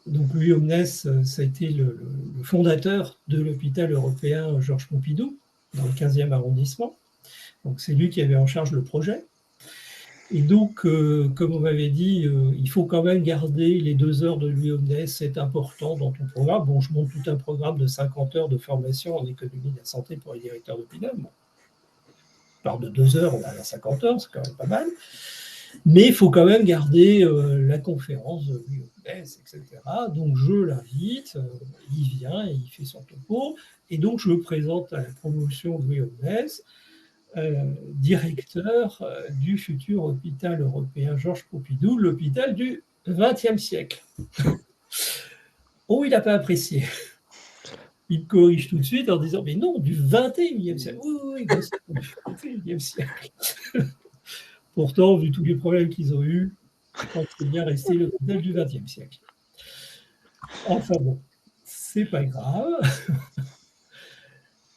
donc Louis Omnès, ça a été le fondateur de l'hôpital européen Georges Pompidou, dans le 15e arrondissement. Donc c'est lui qui avait en charge le projet. Et donc, comme on m'avait dit, il faut quand même garder les 2 heures de Louis Omnès, c'est important dans ton programme. Bon, je monte tout un programme de 50 heures de formation en économie de la santé pour les directeurs d'hôpital. Bon, je parle de 2 heures, on a 50 heures, c'est quand même pas mal. Mais il faut quand même garder la conférence de Louis Omnès, etc. Donc, je l'invite, il vient, et il fait son topo. Et donc, je le présente à la promotion de Louis Omnès, directeur du futur hôpital européen Georges Pompidou, l'hôpital du XXe siècle. Oh, il n'a pas apprécié. Il me corrige tout de suite en disant, mais non, du XXIe siècle. Oui, du XXIe siècle. Pourtant, vu tous les problèmes qu'ils ont eus, je pense que c'est bien resté l'hôpital du XXe siècle. Enfin bon, c'est pas grave.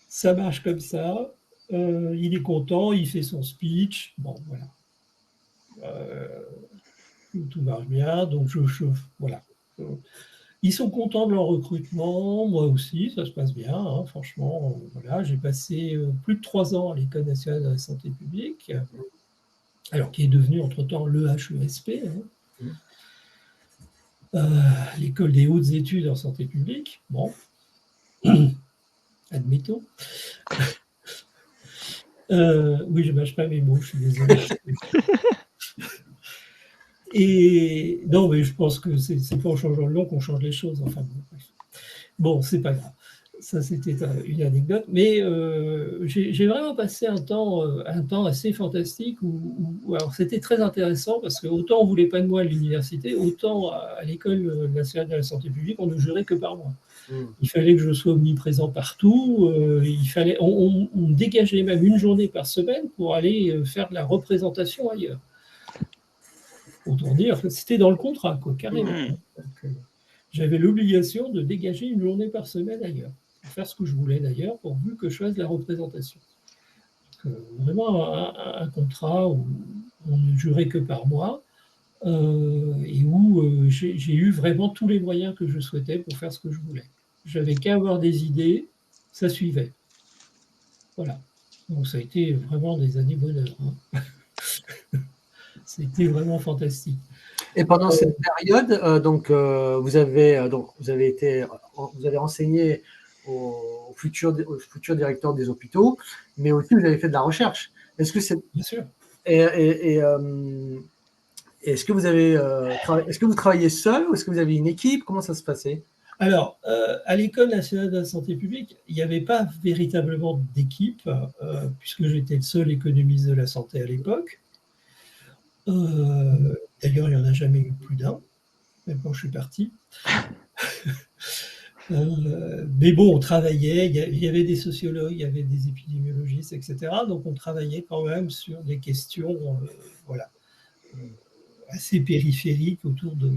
Ça marche comme ça. Il est content, il fait son speech. Bon, voilà. Tout marche bien, donc voilà. Ils sont contents de leur recrutement, moi aussi, ça se passe bien, hein, franchement. Voilà, j'ai passé plus de 3 ans à l'École nationale de la santé publique, alors qui est devenue entre-temps l'EHESP, l'École des hautes études en santé publique. Bon, admettons. Oui, je ne mâche pas mes mots, je suis désolé. Et non, mais je pense que c'est pas en changeant le nom qu'on change les choses. Enfin, bon, c'est pas grave. Ça, c'était une anecdote. Mais j'ai vraiment passé un temps assez fantastique alors c'était très intéressant parce que autant on voulait pas de moi à l'université, autant à l'École nationale de la santé publique, on ne jurait que par moi. Il fallait que je sois omniprésent partout. On dégageait même une journée par semaine pour aller faire de la représentation ailleurs. Autant dire, c'était dans le contrat, quoi, carrément. Donc, j'avais l'obligation de dégager une journée par semaine ailleurs, pour faire ce que je voulais d'ailleurs, pourvu que je fasse de la représentation. Donc, vraiment un contrat où on ne jurait que par moi, et où j'ai eu vraiment tous les moyens que je souhaitais pour faire ce que je voulais. J'avais qu'à avoir des idées, ça suivait. Voilà. Donc ça a été vraiment des années bonheur. Hein. C'était vraiment fantastique. Et pendant cette période, vous avez enseigné aux futurs directeurs des hôpitaux, mais aussi vous avez fait de la recherche. Est-ce que c'est bien sûr. Est-ce que vous travaillez seul ou est-ce que vous avez une équipe? Comment ça se passait? Alors, à l'École nationale de la santé publique, il n'y avait pas véritablement d'équipe, puisque j'étais le seul économiste de la santé à l'époque. D'ailleurs, il n'y en a jamais eu plus d'un, même quand je suis parti. Mais bon, on travaillait, il y avait des sociologues, il y avait des épidémiologistes, etc. Donc, on travaillait quand même sur des questions assez périphériques autour de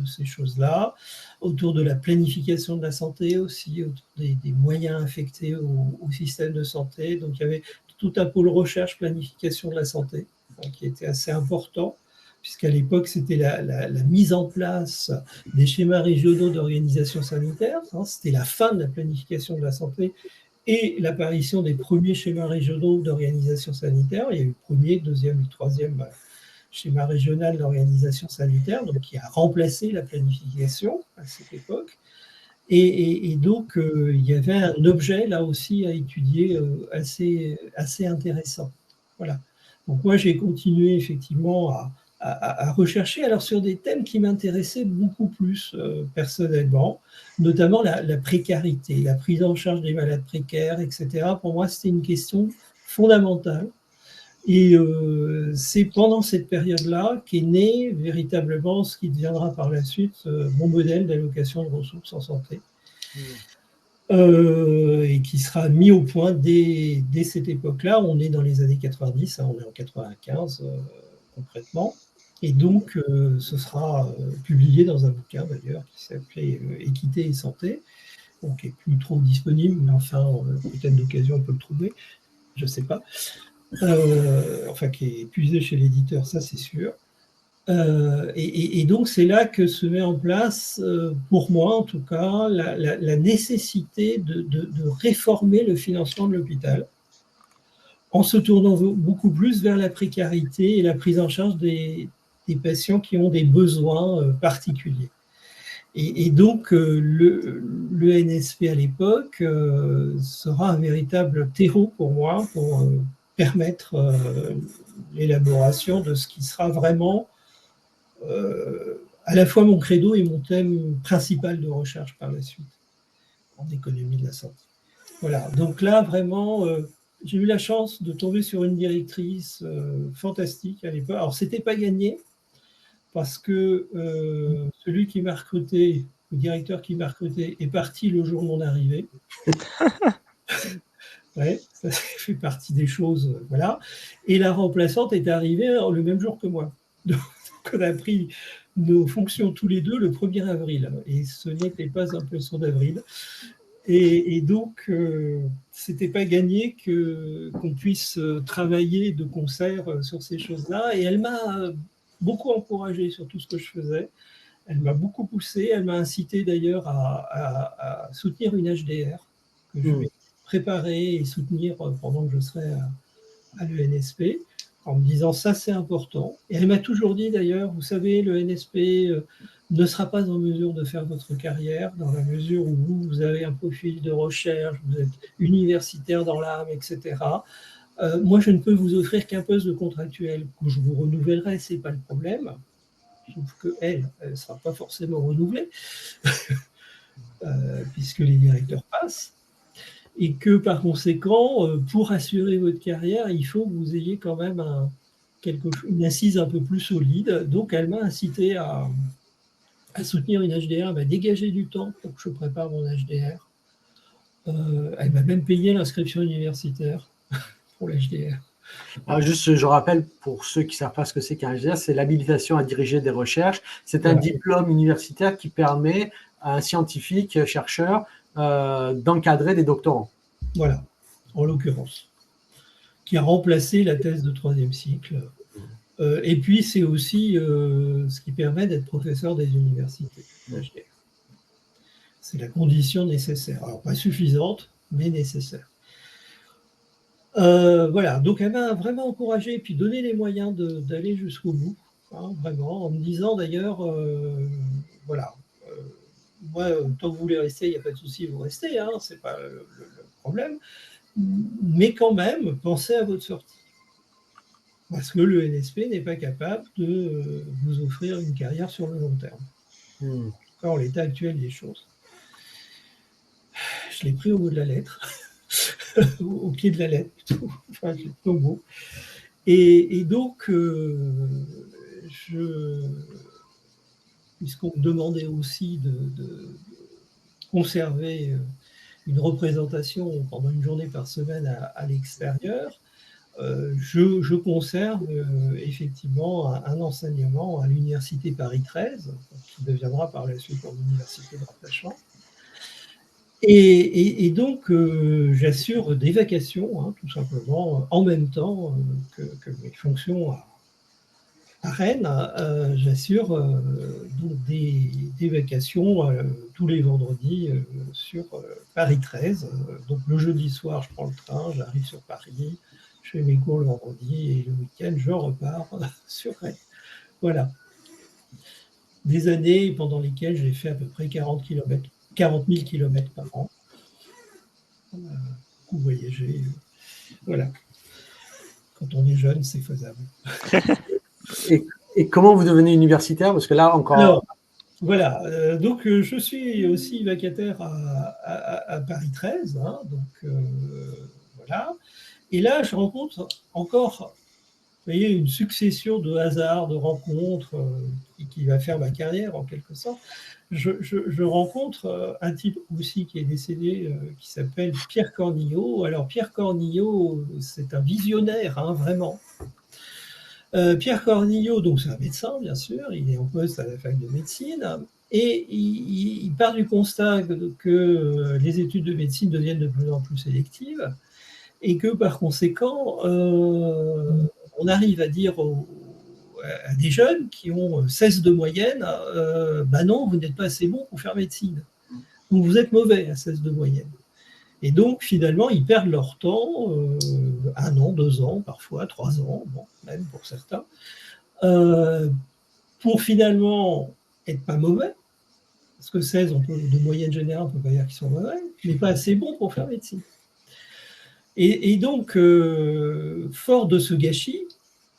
ces choses-là, autour de la planification de la santé aussi, autour des moyens affectés au système de santé. Donc, il y avait tout un pôle recherche, planification de la santé, qui était assez important, puisqu'à l'époque, c'était la mise en place des schémas régionaux d'organisation sanitaire. Hein, c'était la fin de la planification de la santé et l'apparition des premiers schémas régionaux d'organisation sanitaire. Il y a eu le premier, deuxième et troisième schéma régional d'organisation sanitaire, donc qui a remplacé la planification à cette époque. Et donc, il y avait un objet là aussi à étudier assez intéressant. Voilà. Donc moi, j'ai continué effectivement à rechercher alors sur des thèmes qui m'intéressaient beaucoup plus personnellement, notamment la précarité, la prise en charge des malades précaires, etc. Pour moi, c'était une question fondamentale. Et c'est pendant cette période-là qu'est né véritablement ce qui deviendra par la suite mon modèle d'allocation de ressources en santé. Et qui sera mis au point dès cette époque-là. On est dans les années 90, hein, on est en 95 concrètement. Et donc, ce sera publié dans un bouquin d'ailleurs qui s'appelait Équité et santé, donc qui n'est plus trop disponible, mais enfin, peut-être d'occasion on peut le trouver, je ne sais pas. enfin qui est épuisé chez l'éditeur, ça c'est sûr. Et donc c'est là que se met en place, pour moi en tout cas, la nécessité de réformer le financement de l'hôpital en se tournant beaucoup plus vers la précarité et la prise en charge des patients qui ont des besoins particuliers. Et donc le NSP à l'époque sera un véritable terreau pour moi pour permettre l'élaboration de ce qui sera vraiment à la fois mon credo et mon thème principal de recherche par la suite en économie de la santé. Voilà, donc là vraiment j'ai eu la chance de tomber sur une directrice fantastique à l'époque. Alors c'était pas gagné parce que celui qui m'a recruté, le directeur qui m'a recruté est parti le jour de mon arrivée. Ouais, ça fait partie des choses, voilà. Et la remplaçante est arrivée le même jour que moi. Donc, on a pris nos fonctions tous les deux le 1er avril. Et ce n'était pas un poisson d'avril. Et donc, c'était pas gagné qu'on puisse travailler de concert sur ces choses-là. Et elle m'a beaucoup encouragé sur tout ce que je faisais. Elle m'a beaucoup poussé. Elle m'a incité d'ailleurs à soutenir une HDR que je vais préparer et soutenir pendant que je serai à l'ENSP, en me disant ça c'est important. Et elle m'a toujours dit d'ailleurs, vous savez, le NSP ne sera pas en mesure de faire votre carrière dans la mesure où vous avez un profil de recherche, vous êtes universitaire dans l'âme, etc. Moi, je ne peux vous offrir qu'un poste de contractuel que je vous renouvellerai, c'est pas le problème. Sauf qu'elle ne sera pas forcément renouvelée, puisque les directeurs passent. Et que par conséquent, pour assurer votre carrière, il faut que vous ayez quand même une assise un peu plus solide. Donc, elle m'a incité à soutenir une HDR, elle m'a dégagé du temps pour que je prépare mon HDR. Elle m'a même payé l'inscription universitaire pour l'HDR. Alors juste, je rappelle pour ceux qui ne savent pas ce que c'est qu'un HDR, c'est l'habilitation à diriger des recherches. C'est un diplôme universitaire qui permet à un scientifique, chercheur, d'encadrer des doctorants. Voilà, en l'occurrence, qui a remplacé la thèse de 3e cycle. Et puis, c'est aussi ce qui permet d'être professeur des universités. C'est la condition nécessaire. Alors, pas suffisante, mais nécessaire. Voilà, donc elle m'a vraiment encouragé et puis donné les moyens d'aller jusqu'au bout, hein, vraiment, en me disant d'ailleurs, voilà, moi, tant que vous voulez rester, il n'y a pas de souci, vous restez, hein, c'est pas le problème, mais quand même, pensez à votre sortie. Parce que le NSP n'est pas capable de vous offrir une carrière sur le long terme. En l'état actuel des choses. Je l'ai pris au bout de la lettre, au pied de la lettre, plutôt. Enfin, c'est plutôt beau. Et donc, puisqu'on me demandait aussi de conserver une représentation pendant une journée par semaine à l'extérieur, je conserve effectivement un enseignement à l'université Paris 13, qui deviendra par la suite mon université de rattachement. Et donc, j'assure des vacations, hein, tout simplement, en même temps que mes fonctions à Rennes. J'assure donc des vacations tous les vendredis sur Paris 13. Donc, le jeudi soir, je prends le train, j'arrive sur Paris, je fais mes cours le vendredi et le week-end, je repars sur Rennes. Voilà. Des années pendant lesquelles j'ai fait à peu près 40 000 kilomètres par an. Beaucoup voyager. Voilà. Quand on est jeune, c'est faisable. Et comment vous devenez universitaire? Parce que là, encore... Alors, voilà. Donc, je suis aussi vacataire à Paris 13. Hein, donc, voilà. Et là, je rencontre encore, vous voyez, une succession de hasards, de rencontres qui va faire ma carrière, en quelque sorte. Je rencontre un type aussi qui est décédé, qui s'appelle Pierre Cornillo. Alors, Pierre Cornillo, c'est un visionnaire, hein, vraiment. Pierre Cornillo, donc c'est un médecin, bien sûr, il est en poste à la fac de médecine, et il part du constat que les études de médecine deviennent de plus en plus sélectives, et que par conséquent, on arrive à dire à des jeunes qui ont 16 de moyenne, bah non, vous n'êtes pas assez bon pour faire médecine. Donc vous êtes mauvais à 16 de moyenne. Et donc finalement, ils perdent leur temps, 1 an, 2 ans, parfois 3 ans, bon, même pour certains, pour finalement être pas mauvais, parce que 16 de moyenne générale, on ne peut pas dire qu'ils sont mauvais, mais pas assez bons pour faire médecine. Et donc, fort de ce gâchis,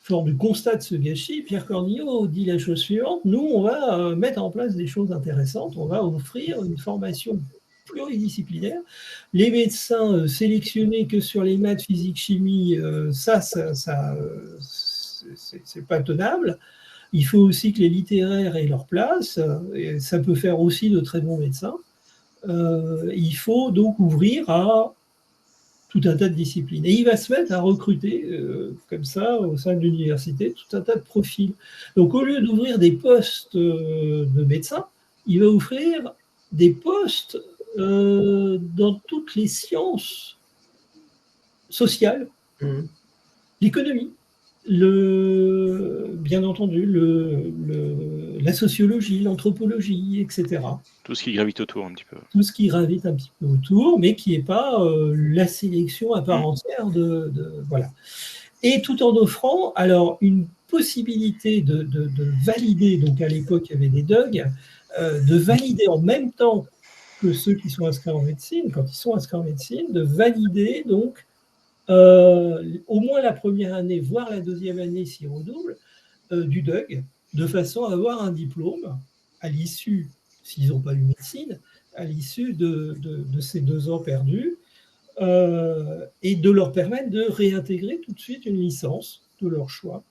fort du constat de ce gâchis, Pierre Cornillo dit la chose suivante: nous, on va mettre en place des choses intéressantes, on va offrir une formation pluridisciplinaire. Les médecins sélectionnés que sur les maths, physique, chimie, c'est pas tenable. Il faut aussi que les littéraires aient leur place, et ça peut faire aussi de très bons médecins. Il faut donc ouvrir à tout un tas de disciplines. Et il va se mettre à recruter, comme ça, au sein de l'université, tout un tas de profils. Donc, au lieu d'ouvrir des postes de médecins, il va ouvrir des postes dans toutes les sciences sociales, l'économie, bien entendu, la sociologie, l'anthropologie, etc. Tout ce qui gravite autour un petit peu. Tout ce qui gravite un petit peu autour, mais qui n'est pas la sélection à part entière voilà. Et tout en offrant alors une possibilité de valider, donc à l'époque il y avait des DUG, de valider en même temps que ceux qui sont inscrits en médecine, quand ils sont inscrits en médecine, de valider donc au moins la première année, voire la deuxième année s'ils redoublent, du DUG, de façon à avoir un diplôme à l'issue, s'ils n'ont pas eu médecine, à l'issue de ces 2 ans perdus, et de leur permettre de réintégrer tout de suite une licence de leur choix,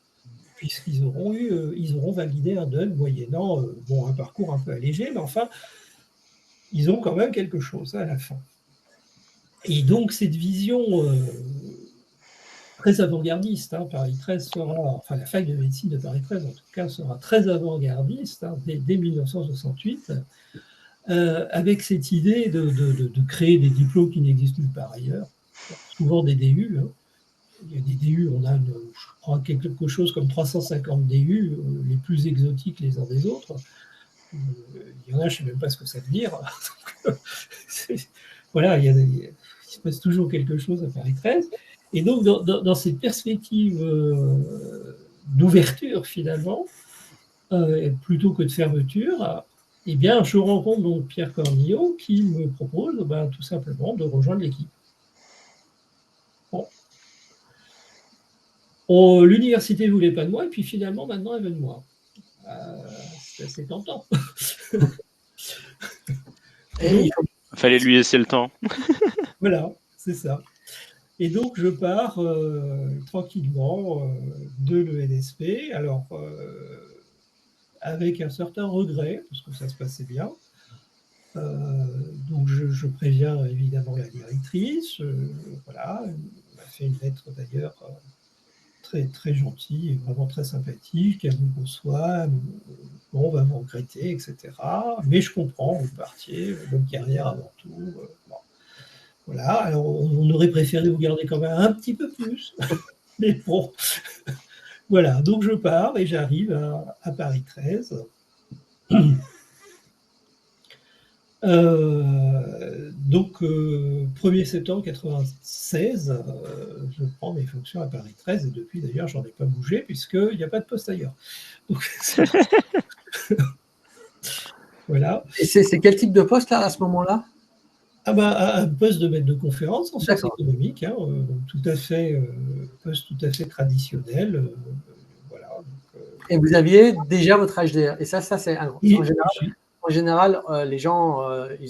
puisqu'ils auront validé un DUG moyennant un parcours un peu allégé, mais enfin, ils ont quand même quelque chose à la fin. Et donc, cette vision très avant-gardiste, Paris 13 la fac de médecine de Paris 13 en tout cas sera très avant-gardiste dès 1968, avec cette idée de créer des diplômes qui n'existent nulle part ailleurs, souvent des DU. Il y a des DU, on a, je crois, quelque chose comme 350 DU, les plus exotiques les uns des autres. Il y en a, je ne sais même pas ce que ça veut dire. Voilà, il se passe toujours quelque chose à Paris 13. Et donc, dans cette perspective d'ouverture, finalement, plutôt que de fermeture, eh bien, je rencontre donc Pierre Cornillo qui me propose tout simplement de rejoindre l'équipe. Bon. L'université ne voulait pas de moi, et puis finalement, maintenant, elle veut de moi. C'est assez tentant. Il fallait lui laisser le temps. Voilà, c'est ça. Et donc, je pars tranquillement de l'ENSP, alors avec un certain regret, parce que ça se passait bien. Donc, je préviens évidemment la directrice. Voilà, elle m'a fait une lettre d'ailleurs très, très gentille et vraiment très sympathique. Elle me reçoit, on va vous regretter, etc. Mais je comprends, vous partiez, bonne carrière avant tout. Bon. Voilà, alors on aurait préféré vous garder quand même un petit peu plus, mais bon, voilà, donc je pars et j'arrive à Paris 13. Donc, 1er septembre 1996, je prends mes fonctions à Paris 13, et depuis d'ailleurs, j'en ai pas bougé, puisqu'il n'y a pas de poste ailleurs. Donc, voilà. Et c'est quel type de poste là, à ce moment-là? Un poste de maître de conférence en sciences économiques, tout à fait, poste tout à fait traditionnel. Voilà. Donc, et vous aviez déjà votre HDR. Et ça c'est en général, les gens, ils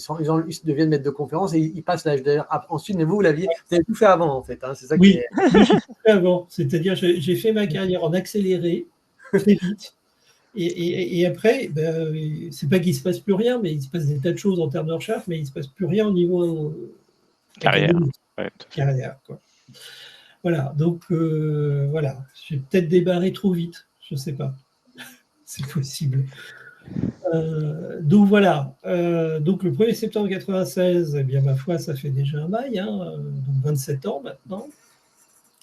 deviennent maîtres de conférence et ils passent l'HDR ensuite. Mais vous avez tout fait avant, en fait. C'est ça oui, j'ai tout fait avant. C'est-à-dire, j'ai fait ma carrière en accéléré, très vite. Et après, c'est pas qu'il se passe plus rien, mais il se passe des tas de choses en termes de recherche, mais il se passe plus rien au niveau carrière. Carrière, quoi. Voilà, donc voilà, j'ai peut-être débarré trop vite, je sais pas, c'est possible. Donc voilà, donc le 1er septembre 96, eh bien ma foi, ça fait déjà un bail, hein, donc 27 ans maintenant,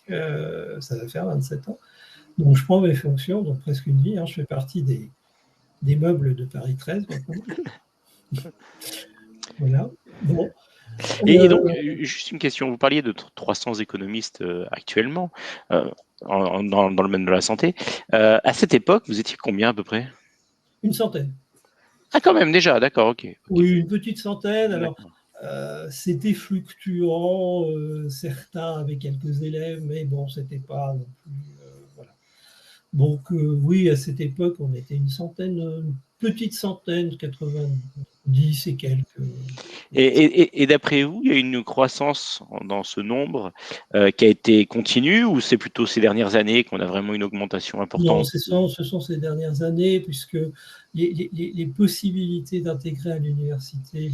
ça va faire 27 ans. Donc je prends mes fonctions, donc presque une vie, hein, je fais partie des meubles de Paris 13 maintenant. Voilà, bon. Et donc, juste une question, vous parliez de 300 économistes actuellement dans le domaine de la santé. À cette époque, vous étiez combien à peu près? Une centaine. Ah quand même, déjà, d'accord, ok. Oui, une petite centaine. Alors, D'accord. c'était fluctuant, certains avaient quelques élèves, mais bon, c'était pas non plus. Voilà. Donc, oui, à cette époque, on était une centaine, une petite centaine, 90 et quelques. Et d'après vous, il y a une croissance dans ce nombre qui a été continue ou c'est plutôt ces dernières années qu'on a vraiment une augmentation Non, importante? ce sont ces dernières années, puisque les possibilités d'intégrer à l'université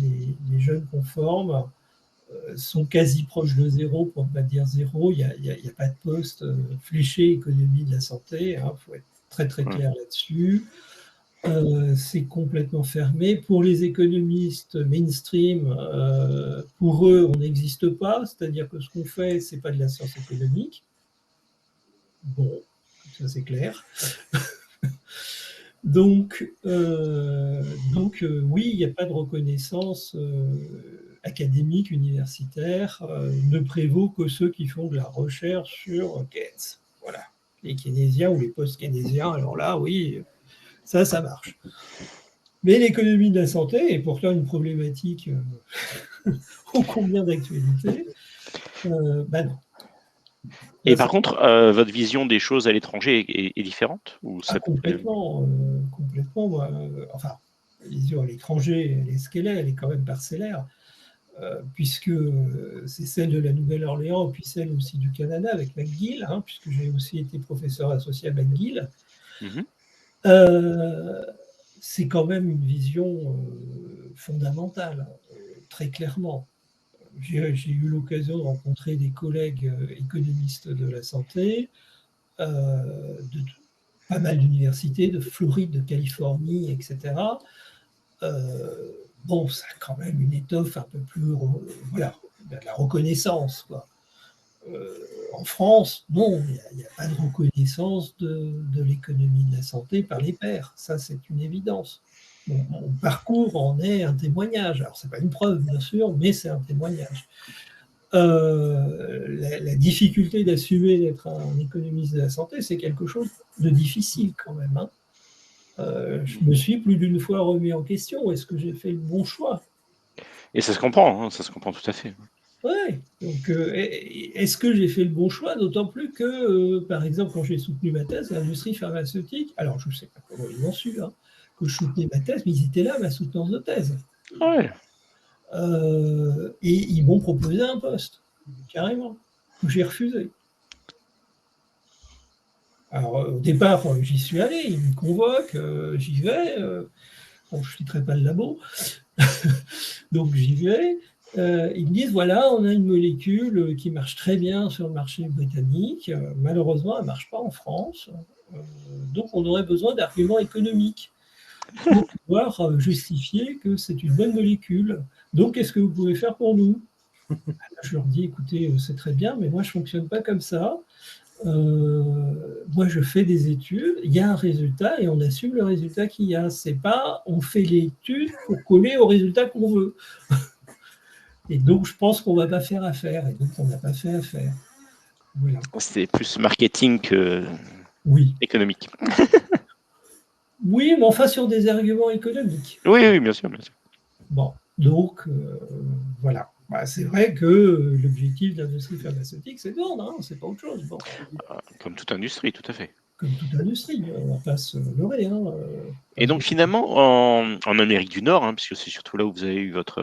les jeunes qu'on forme sont quasi proches de zéro, pour ne pas dire zéro. Il n'y a pas de poste fléché économie de la santé, il faut être très très clair là-dessus. C'est complètement fermé. Pour les économistes mainstream, pour eux, on n'existe pas, c'est-à-dire que ce qu'on fait, c'est pas de la science économique. Bon, ça c'est clair. Donc oui, il n'y a pas de reconnaissance académique, universitaire, ne prévaut que ceux qui font de la recherche sur Keynes. Voilà, les keynésiens ou les post-keynésiens, alors là, oui, ça marche. Mais l'économie de la santé est pourtant une problématique ô combien d'actualité. Ben non. Et par contre, votre vision des choses à l'étranger est différente ou ça... Complètement. Moi, enfin, la vision à l'étranger, elle est ce qu'elle est, elle est quand même parcellaire, puisque c'est celle de la Nouvelle-Orléans, puis celle aussi du Canada avec McGill, hein, puisque j'ai aussi été professeur associé à McGill. C'est quand même une vision fondamentale, très clairement. J'ai eu l'occasion de rencontrer des collègues économistes de la santé, de pas mal d'universités, de Floride, de Californie, etc. Bon, ça a quand même une étoffe un peu plus, voilà, de la reconnaissance, quoi. En France, non, il n'y a pas de reconnaissance de l'économie de la santé par les pairs. Ça, c'est une évidence. Mon parcours en est un témoignage. Alors, ce n'est pas une preuve, bien sûr, mais c'est un témoignage. La difficulté d'assumer d'être un économiste de la santé, c'est quelque chose de difficile quand même. Hein. Je me suis plus d'une fois remis en question. Est-ce que j'ai fait le bon choix? Et ça se comprend, hein, ça se comprend tout à fait. Ouais. Donc, est-ce que j'ai fait le bon choix? D'autant plus que, par exemple, quand j'ai soutenu ma thèse, l'industrie pharmaceutique, alors je ne sais pas comment ils l'ont su, hein, que je soutenais ma thèse, mais ils étaient là, ma soutenance de thèse. Ouais. Et ils m'ont proposé un poste, carrément, que j'ai refusé. Alors, au départ, j'y suis allé, ils me convoquent, j'y vais. Bon, je ne quitterai pas le labo, donc j'y vais. Ils me disent, voilà, on a une molécule qui marche très bien sur le marché britannique. Malheureusement, elle ne marche pas en France. Donc, on aurait besoin d'arguments économiques pour pouvoir justifier que c'est une bonne molécule. Donc, qu'est-ce que vous pouvez faire pour nous? Je leur dis, écoutez, c'est très bien, mais moi, je ne fonctionne pas comme ça. Moi, je fais des études, il y a un résultat et on assume le résultat qu'il y a. C'est pas on fait l'étude pour coller au résultat qu'on veut. Et donc, je pense qu'on ne va pas faire affaire. Et donc, on n'a pas fait affaire. Voilà. C'est plus marketing que économique. Oui, mais enfin sur des arguments économiques. Oui, bien sûr, bien sûr. Bon, donc, voilà. Bah, c'est vrai que l'objectif de l'industrie pharmaceutique, c'est de vendre, hein, c'est pas autre chose. Bon. Comme toute industrie, tout à fait. Comme toute industrie, on ne va pas se leurrer. Hein, et donc finalement, en Amérique du Nord, hein, puisque c'est surtout là où vous avez eu votre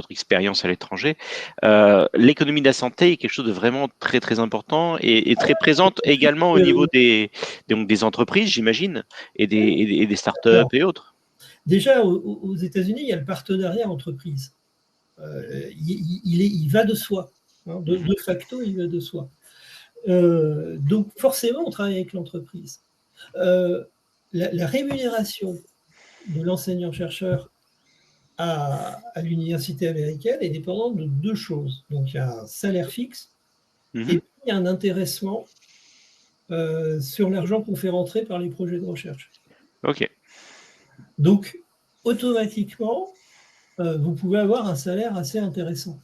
expérience à l'étranger, l'économie de la santé est quelque chose de vraiment très très important et très présente également au niveau des entreprises, j'imagine, et des startups et autres. Déjà, aux États-Unis, il y a le partenariat entreprise. Il va de soi. Hein, de facto, il va de soi. Donc forcément, on travaille avec l'entreprise. La rémunération de l'enseignant-chercheur à l'université américaine est dépendante de deux choses. Donc, il y a un salaire fixe et puis il y a un intéressement sur l'argent qu'on fait rentrer par les projets de recherche. Ok. Donc, automatiquement, vous pouvez avoir un salaire assez intéressant.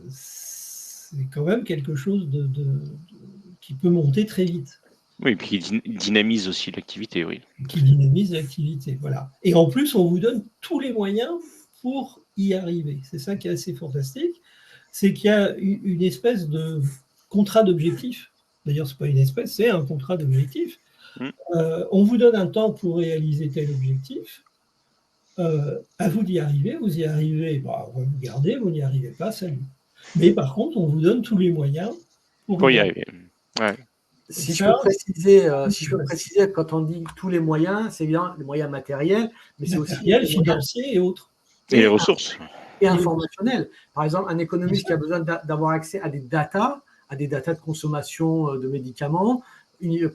C'est quand même quelque chose qui peut monter très vite. Oui, puis qui dynamise aussi l'activité, oui. Qui dynamise l'activité, voilà. Et en plus, on vous donne tous les moyens pour y arriver. C'est ça qui est assez fantastique, c'est qu'il y a une espèce de contrat d'objectif. D'ailleurs, c'est pas une espèce, c'est un contrat d'objectif. On vous donne un temps pour réaliser tel objectif. À vous d'y arriver, vous y arrivez, bah, on va vous garder, vous n'y arrivez pas, salut. Mais par contre, on vous donne tous les moyens pour y arriver. Ouais. Si je peux préciser, quand on dit tous les moyens, c'est bien les moyens matériels, mais c'est aussi les financiers et autres. Et les ressources. Et informationnelles. Par exemple, un économiste qui a besoin d'avoir accès à des datas de consommation de médicaments,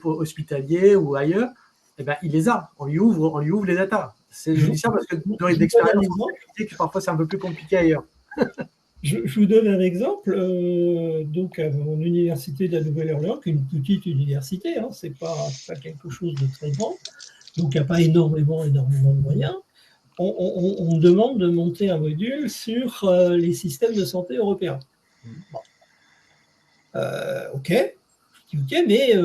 hospitaliers ou ailleurs, eh ben, il les a. On lui ouvre les datas. Je dis ça parce que dans les expériences, que parfois c'est un peu plus compliqué ailleurs. Je vous donne un exemple. Donc, à mon université de la Nouvelle-Orléans, qui est une petite université, hein, c'est pas quelque chose de très grand, donc il n'y a pas énormément de moyens. On me demande de monter un module sur les systèmes de santé européens. Bon. Ok, je dis ok, mais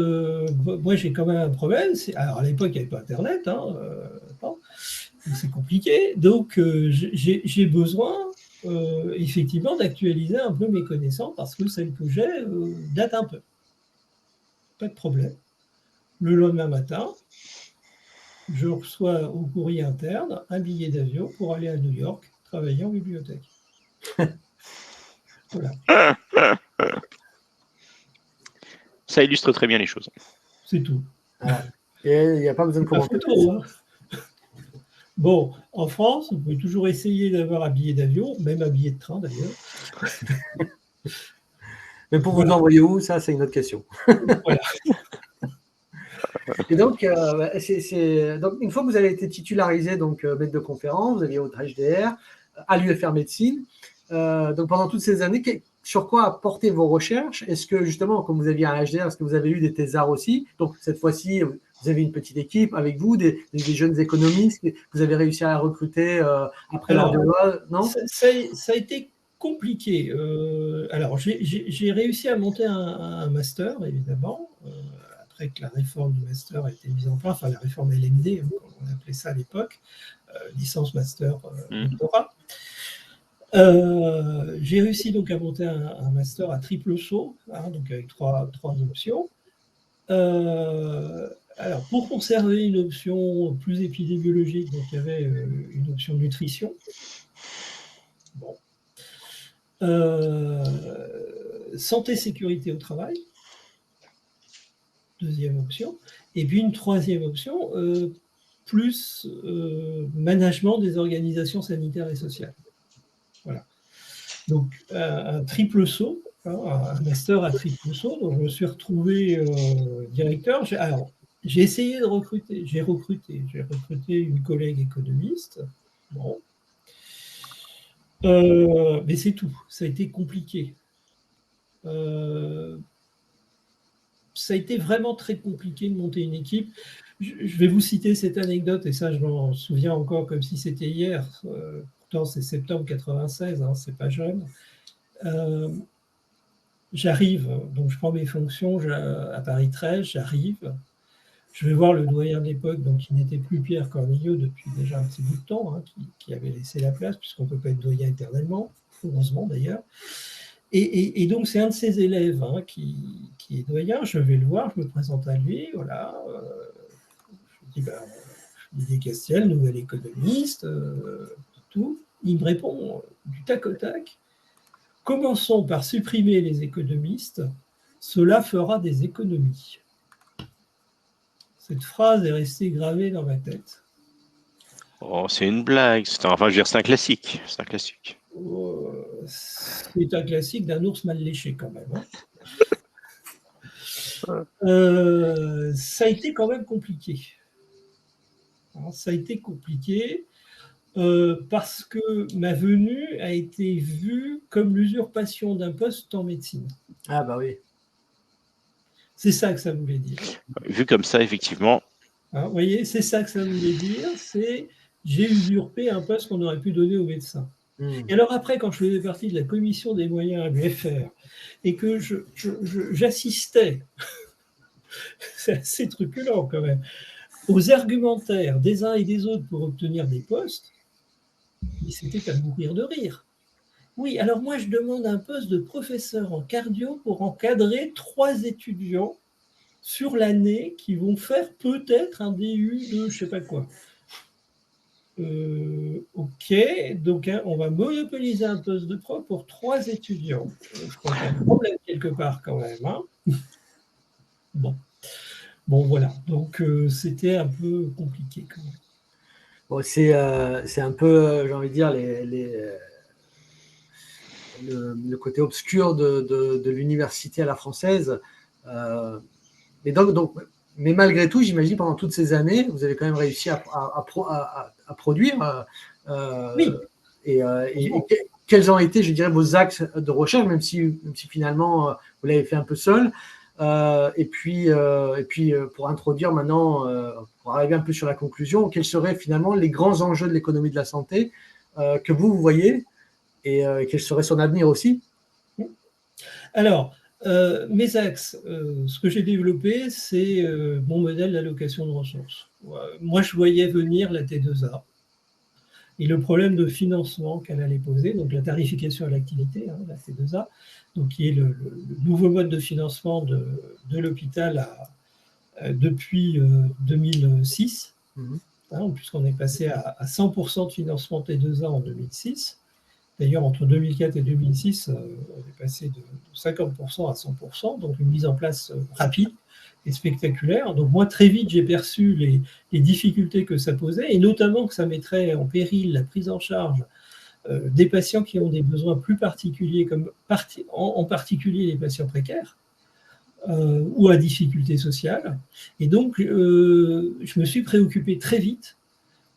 moi j'ai quand même un problème. Alors à l'époque, il n'y avait pas Internet, hein, c'est compliqué. Donc j'ai besoin effectivement d'actualiser un peu mes connaissances parce que celles que j'ai datent un peu. Pas de problème. Le lendemain matin, je reçois au courrier interne un billet d'avion pour aller à New York travailler en bibliothèque. Voilà. Ça illustre très bien les choses. C'est tout. Voilà. Et il n'y a pas besoin de commenter. Bon, en France, vous pouvez toujours essayer d'avoir un billet d'avion, même un billet de train d'ailleurs. Mais pour vous envoyer où, ça, c'est une autre question. Voilà. Et donc, donc, une fois que vous avez été titularisé, donc maître de conférence, vous aviez votre HDR à l'UFR Médecine. Donc, pendant toutes ces années, sur quoi a porté vos recherches? Est-ce que justement, comme vous aviez un HDR, est-ce que vous avez eu des thésards aussi? Donc, cette fois-ci, vous avez une petite équipe avec vous, des jeunes économistes que vous avez réussi à recruter après leur devoir, non? Ça a été compliqué. Alors, j'ai réussi à monter un master, évidemment, après que la réforme du master a été mise en place, enfin la réforme LMD, on appelait ça à l'époque, licence, master, doctorat. J'ai réussi donc à monter un master à triple saut, hein, donc avec trois options. Alors, pour conserver une option plus épidémiologique, donc il y avait une option nutrition. Bon. Santé, sécurité au travail. Deuxième option. Et puis une troisième option, plus management des organisations sanitaires et sociales. Voilà. Donc, un triple saut, hein, un master à triple saut. Donc, je me suis retrouvé directeur. Alors, j'ai essayé de recruter. J'ai recruté une collègue économiste. Bon. Mais c'est tout. Ça a été compliqué. Ça a été vraiment très compliqué de monter une équipe. Je vais vous citer cette anecdote, et ça, je m'en souviens encore comme si c'était hier. Pourtant, c'est septembre 96, hein, c'est pas jeune. J'arrive, donc je prends mes fonctions à Paris 13, j'arrive. Je vais voir le doyen de l'époque, donc qui n'était plus Pierre Cornillot depuis déjà un petit bout de temps, hein, qui avait laissé la place, puisqu'on ne peut pas être doyen éternellement, heureusement d'ailleurs. Et donc, c'est un de ses élèves hein, qui est doyen. Je vais le voir, je me présente à lui. Voilà. Je lui dis Castiel, nouvel économiste, tout. Il me répond du tac au tac. Commençons par supprimer les économistes. Cela fera des économies. Cette phrase est restée gravée dans ma tête. Oh, c'est une blague. Enfin, je veux dire, c'est un classique. C'est un classique. C'est un classique d'un ours mal léché quand même. Hein. Ça a été quand même compliqué. Alors, ça a été compliqué parce que ma venue a été vue comme l'usurpation d'un poste en médecine. Ah bah oui. C'est ça que ça voulait dire. Vu comme ça, effectivement. Vous voyez, c'est ça que ça voulait dire, c'est j'ai usurpé un poste qu'on aurait pu donner aux médecins. Et alors après, quand je faisais partie de la commission des moyens à l'UFR et que j'assistais, c'est assez truculent quand même, aux argumentaires des uns et des autres pour obtenir des postes, mais c'était à mourir de rire. Oui, alors moi je demande un poste de professeur en cardio pour encadrer 3 étudiants sur l'année qui vont faire peut-être un DU de je sais pas quoi. Ok, donc hein, on va monopoliser un poste de prof pour 3 étudiants. Je crois qu'il y a un problème quelque part quand même. Hein. Bon, voilà. Donc c'était un peu compliqué quand même. Bon, c'est un peu, j'ai envie de dire, le côté obscur de l'université à la française. Mais malgré tout, j'imagine, pendant toutes ces années, vous avez quand même réussi à produire. Oui. Et quels ont été, je dirais, vos axes de recherche, même si finalement vous l'avez fait un peu seul. Et puis, pour introduire maintenant, pour arriver un peu sur la conclusion, quels seraient finalement les grands enjeux de l'économie de la santé que vous voyez et quel serait son avenir aussi? Alors, mes axes, ce que j'ai développé, c'est mon modèle d'allocation de ressources. Moi, je voyais venir la T2A et le problème de financement qu'elle allait poser, donc la tarification à l'activité, hein, la T2A, donc qui est le nouveau mode de financement de l'hôpital depuis 2006, hein, puisqu'on est passé à 100% de financement T2A en 2006. D'ailleurs, entre 2004 et 2006, on est passé de 50% à 100%, donc une mise en place rapide et spectaculaire. Donc moi, très vite, j'ai perçu les difficultés que ça posait, et notamment que ça mettrait en péril la prise en charge des patients qui ont des besoins plus particuliers, comme en particulier les patients précaires ou à difficultés sociales. Et donc, je me suis préoccupé très vite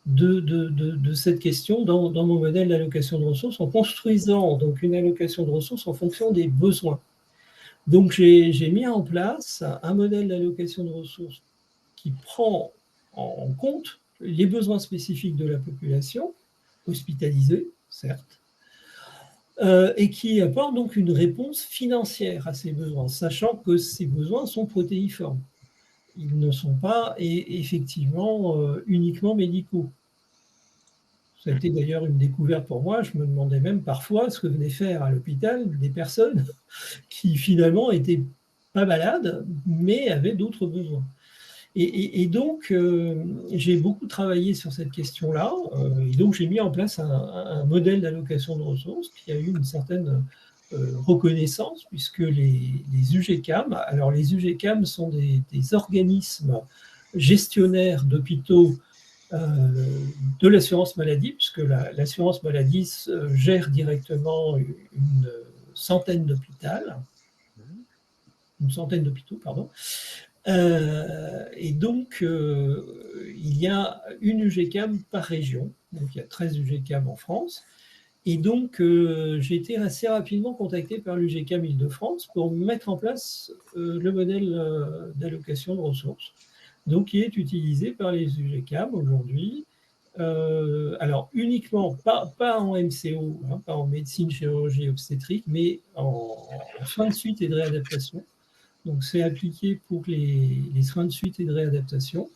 de cette question dans mon modèle d'allocation de ressources, en construisant donc une allocation de ressources en fonction des besoins. Donc j'ai mis en place un modèle d'allocation de ressources qui prend en compte les besoins spécifiques de la population, hospitalisée, certes, et qui apporte donc une réponse financière à ces besoins, sachant que ces besoins sont protéiformes. Ils ne sont pas effectivement uniquement médicaux. Ça a été d'ailleurs une découverte pour moi. Je me demandais même parfois ce que venaient faire à l'hôpital des personnes qui finalement étaient pas malades, mais avaient d'autres besoins. Et donc, j'ai beaucoup travaillé sur cette question-là. Et donc, j'ai mis en place un modèle d'allocation de ressources qui a eu une certaine reconnaissance, puisque les UGCAM, alors les UGCAM sont des organismes gestionnaires d'hôpitaux de l'assurance maladie, puisque l'assurance maladie gère directement une centaine d'hôpitaux, pardon. Et donc, il y a une UGCAM par région, donc il y a 13 UGCAM en France. Et donc, j'ai été assez rapidement contacté par l'UGCAM Île-de-France pour mettre en place le modèle d'allocation de ressources, donc qui est utilisé par les UGCAM aujourd'hui. Alors, uniquement, pas en MCO, hein, pas en médecine, chirurgie, obstétrique, mais en soins de suite et de réadaptation. Donc, c'est appliqué pour les soins de suite et de réadaptation.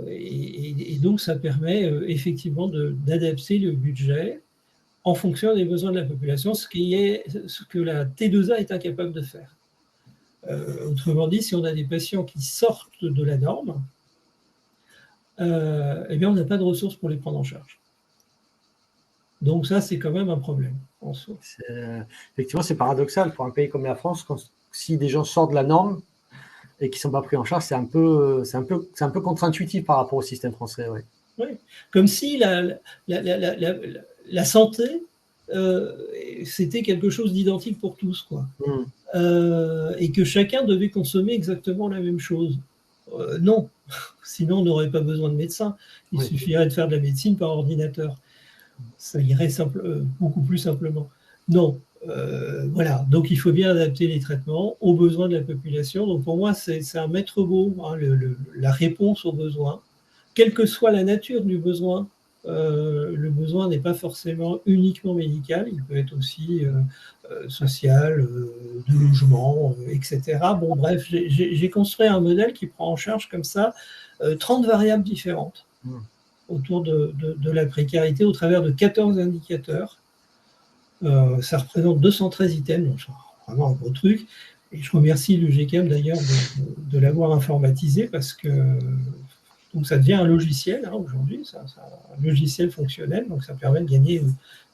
Et donc, ça permet effectivement d'adapter le budget en fonction des besoins de la population, ce que la T2A est incapable de faire. Autrement dit, si on a des patients qui sortent de la norme, eh bien, on n'a pas de ressources pour les prendre en charge. Donc ça, c'est quand même un problème en soi. Effectivement, c'est paradoxal pour un pays comme la France, si des gens sortent de la norme et qui ne sont pas pris en charge, c'est un peu contre-intuitif par rapport au système français. Ouais. Oui, comme si la santé c'était quelque chose d'identique pour tous, quoi. Mm. Et que chacun devait consommer exactement la même chose. Non, sinon on n'aurait pas besoin de médecin. Il suffirait de faire de la médecine par ordinateur. Ça irait beaucoup plus simplement. Non, voilà. Donc il faut bien adapter les traitements aux besoins de la population. Donc pour moi, c'est un maître mot, hein, la réponse aux besoins, quelle que soit la nature du besoin. Le besoin n'est pas forcément uniquement médical, il peut être aussi social, de logement, etc. Bon, bref, j'ai construit un modèle qui prend en charge comme ça 30 variables différentes autour de la précarité au travers de 14 indicateurs. Ça représente 213 items, donc c'est vraiment un gros truc. Et je remercie l'UGCAM d'ailleurs de l'avoir informatisé parce que donc ça devient un logiciel aujourd'hui, un logiciel fonctionnel, donc ça permet de gagner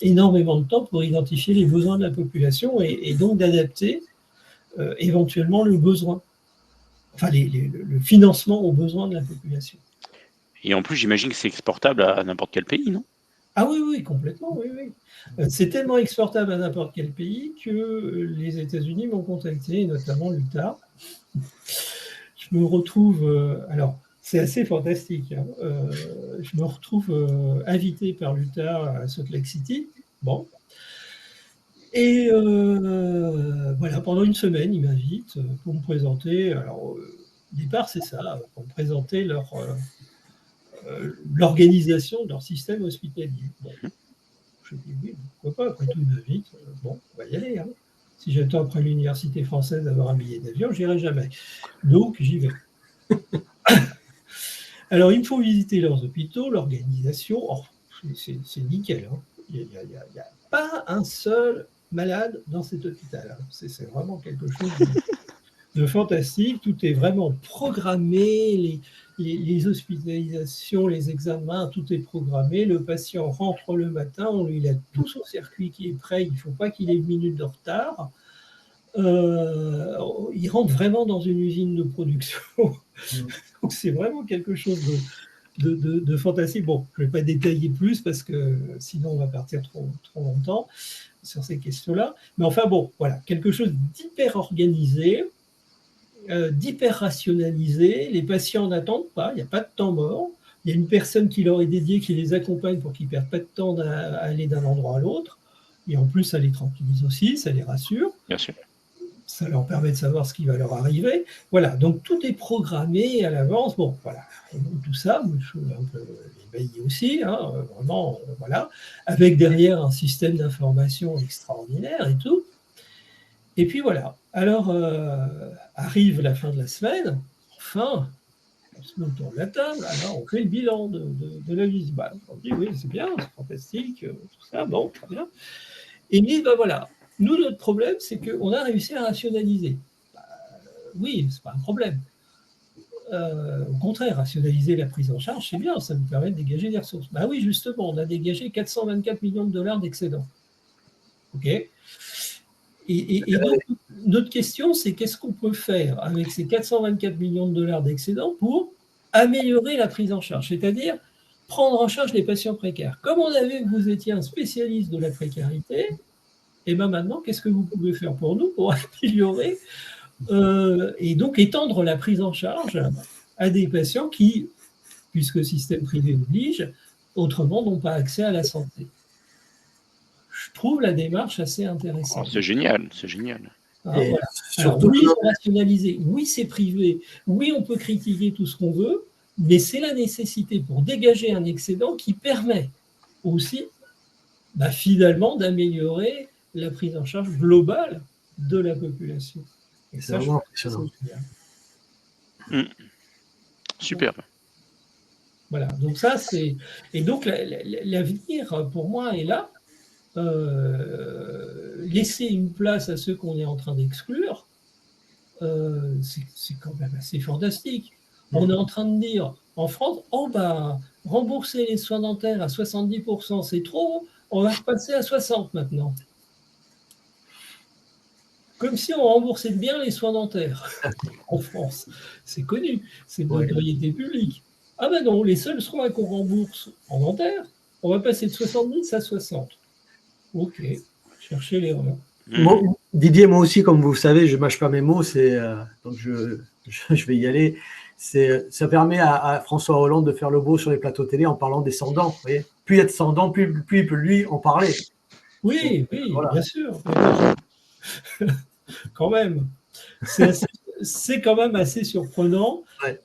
énormément de temps pour identifier les besoins de la population et donc d'adapter éventuellement le besoin, enfin le financement aux besoins de la population. Et en plus, j'imagine que c'est exportable à n'importe quel pays, non? Ah oui, complètement, oui. C'est tellement exportable à n'importe quel pays que les États-Unis m'ont contacté, notamment l'Utah. Je me retrouve, alors c'est assez fantastique, hein, je me retrouve invité par l'Utah à Salt Lake City. Bon. Et voilà, pendant une semaine, ils m'invitent pour me présenter. Alors, au départ, c'est ça, pour me présenter l'organisation de leur système hospitalier. Bon. Je dis oui, pourquoi pas, après tout, ils m'invitent. Bon, on va y aller. Hein. Si j'attends après l'université française d'avoir un billet d'avion, je n'irai jamais. Donc, j'y vais. Alors, il me faut visiter leurs hôpitaux, l'organisation. Oh, c'est nickel. Hein. Il n'y a pas un seul malade dans cet hôpital. Hein. C'est vraiment quelque chose de fantastique. Tout est vraiment programmé. Les hospitalisations, les examens, tout est programmé. Le patient rentre le matin, il a tout son circuit qui est prêt. Il ne faut pas qu'il ait une minute de retard. Il rentre vraiment dans une usine de production. Donc c'est vraiment quelque chose de fantastique. Bon, je ne vais pas détailler plus parce que sinon on va partir trop longtemps sur ces questions-là. Mais enfin bon, voilà, quelque chose d'hyper organisé, d'hyper rationalisé. Les patients n'attendent pas, il n'y a pas de temps mort. Il y a une personne qui leur est dédiée, qui les accompagne pour qu'ils ne perdent pas de temps à aller d'un endroit à l'autre. Et en plus, ça les tranquillise aussi, ça les rassure. Bien sûr. Ça leur permet de savoir ce qui va leur arriver. Voilà, donc tout est programmé à l'avance. Bon, voilà, et donc, tout ça, je suis un peu ébahi aussi, hein, vraiment, voilà, avec derrière un système d'information extraordinaire et tout. Et puis voilà, alors arrive la fin de la semaine, enfin, on se met autour de la table, alors on fait le bilan de la visite. Bah, on dit oui, c'est bien, c'est fantastique, tout ça, bon, très bien. Et il dit, ben voilà, nous, notre problème, c'est qu'on a réussi à rationaliser. Oui, c'est pas un problème. Au contraire, rationaliser la prise en charge, c'est bien, ça nous permet de dégager des ressources. Ben oui, justement, on a dégagé 424 millions de dollars d'excédent. OK. Et donc, notre question, c'est qu'est-ce qu'on peut faire avec ces 424 millions de dollars d'excédent pour améliorer la prise en charge, c'est-à-dire prendre en charge les patients précaires. Comme on a vu que vous étiez un spécialiste de la précarité, et bien maintenant, qu'est-ce que vous pouvez faire pour nous pour améliorer et donc étendre la prise en charge à des patients qui, puisque le système privé oblige, autrement n'ont pas accès à la santé. Je trouve la démarche assez intéressante. Oh, c'est génial, c'est génial. Voilà. Alors, oui, c'est rationalisé, oui, c'est privé, oui, on peut critiquer tout ce qu'on veut, mais c'est la nécessité pour dégager un excédent qui permet aussi, finalement, d'améliorer la prise en charge globale de la population. Et c'est vraiment impressionnant. Superbe. Voilà, donc ça c'est... Et donc l'avenir pour moi est là. Laisser une place à ceux qu'on est en train d'exclure, c'est quand même assez fantastique. On est en train de dire en France, rembourser les soins dentaires à 70%, c'est trop, on va repasser à 60% maintenant. Comme si on remboursait bien les soins dentaires en France. C'est connu, c'est de notoriété publique. Ah ben non, les seuls soins qu'on rembourse en dentaire, on va passer de 70 à 60. Ok, chercher l'erreur. Didier, moi aussi, comme vous le savez, je ne mâche pas mes mots, donc je vais y aller. Ça permet à François Hollande de faire le beau sur les plateaux télé en parlant des sans-dents. Plus il y a de sans-dents, plus il peut lui en parler. Oui, Donc, oui, voilà. bien sûr. Quand même. C'est quand même assez surprenant. Ouais.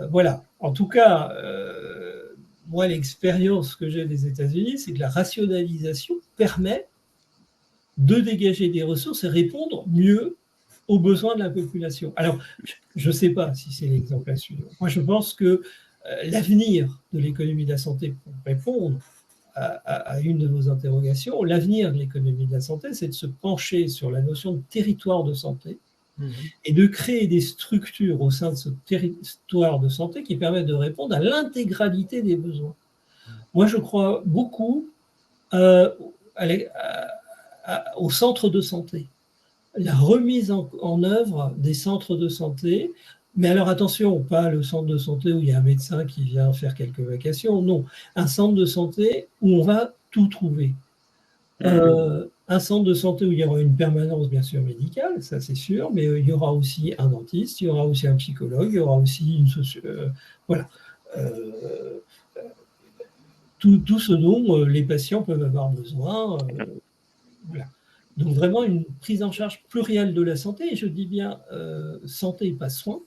Voilà. En tout cas, moi, l'expérience que j'ai des États-Unis, c'est que la rationalisation permet de dégager des ressources et répondre mieux aux besoins de la population. Alors, je ne sais pas si c'est l'exemple à suivre. Moi, je pense que l'avenir de l'économie de la santé, pour répondre à une de vos interrogations, l'avenir de l'économie de la santé, c'est de se pencher sur la notion de territoire de santé et de créer des structures au sein de ce territoire de santé qui permettent de répondre à l'intégralité des besoins. Moi, je crois beaucoup au centre de santé, la remise en œuvre des centres de santé. Mais alors attention, pas le centre de santé où il y a un médecin qui vient faire quelques vacations, non. Un centre de santé où on va tout trouver. Un centre de santé où il y aura une permanence, bien sûr, médicale, ça c'est sûr, mais il y aura aussi un dentiste, il y aura aussi un psychologue, il y aura aussi une voilà. Tout ce dont les patients peuvent avoir besoin. Voilà. Donc vraiment une prise en charge plurielle de la santé, et je dis bien santé et pas soins,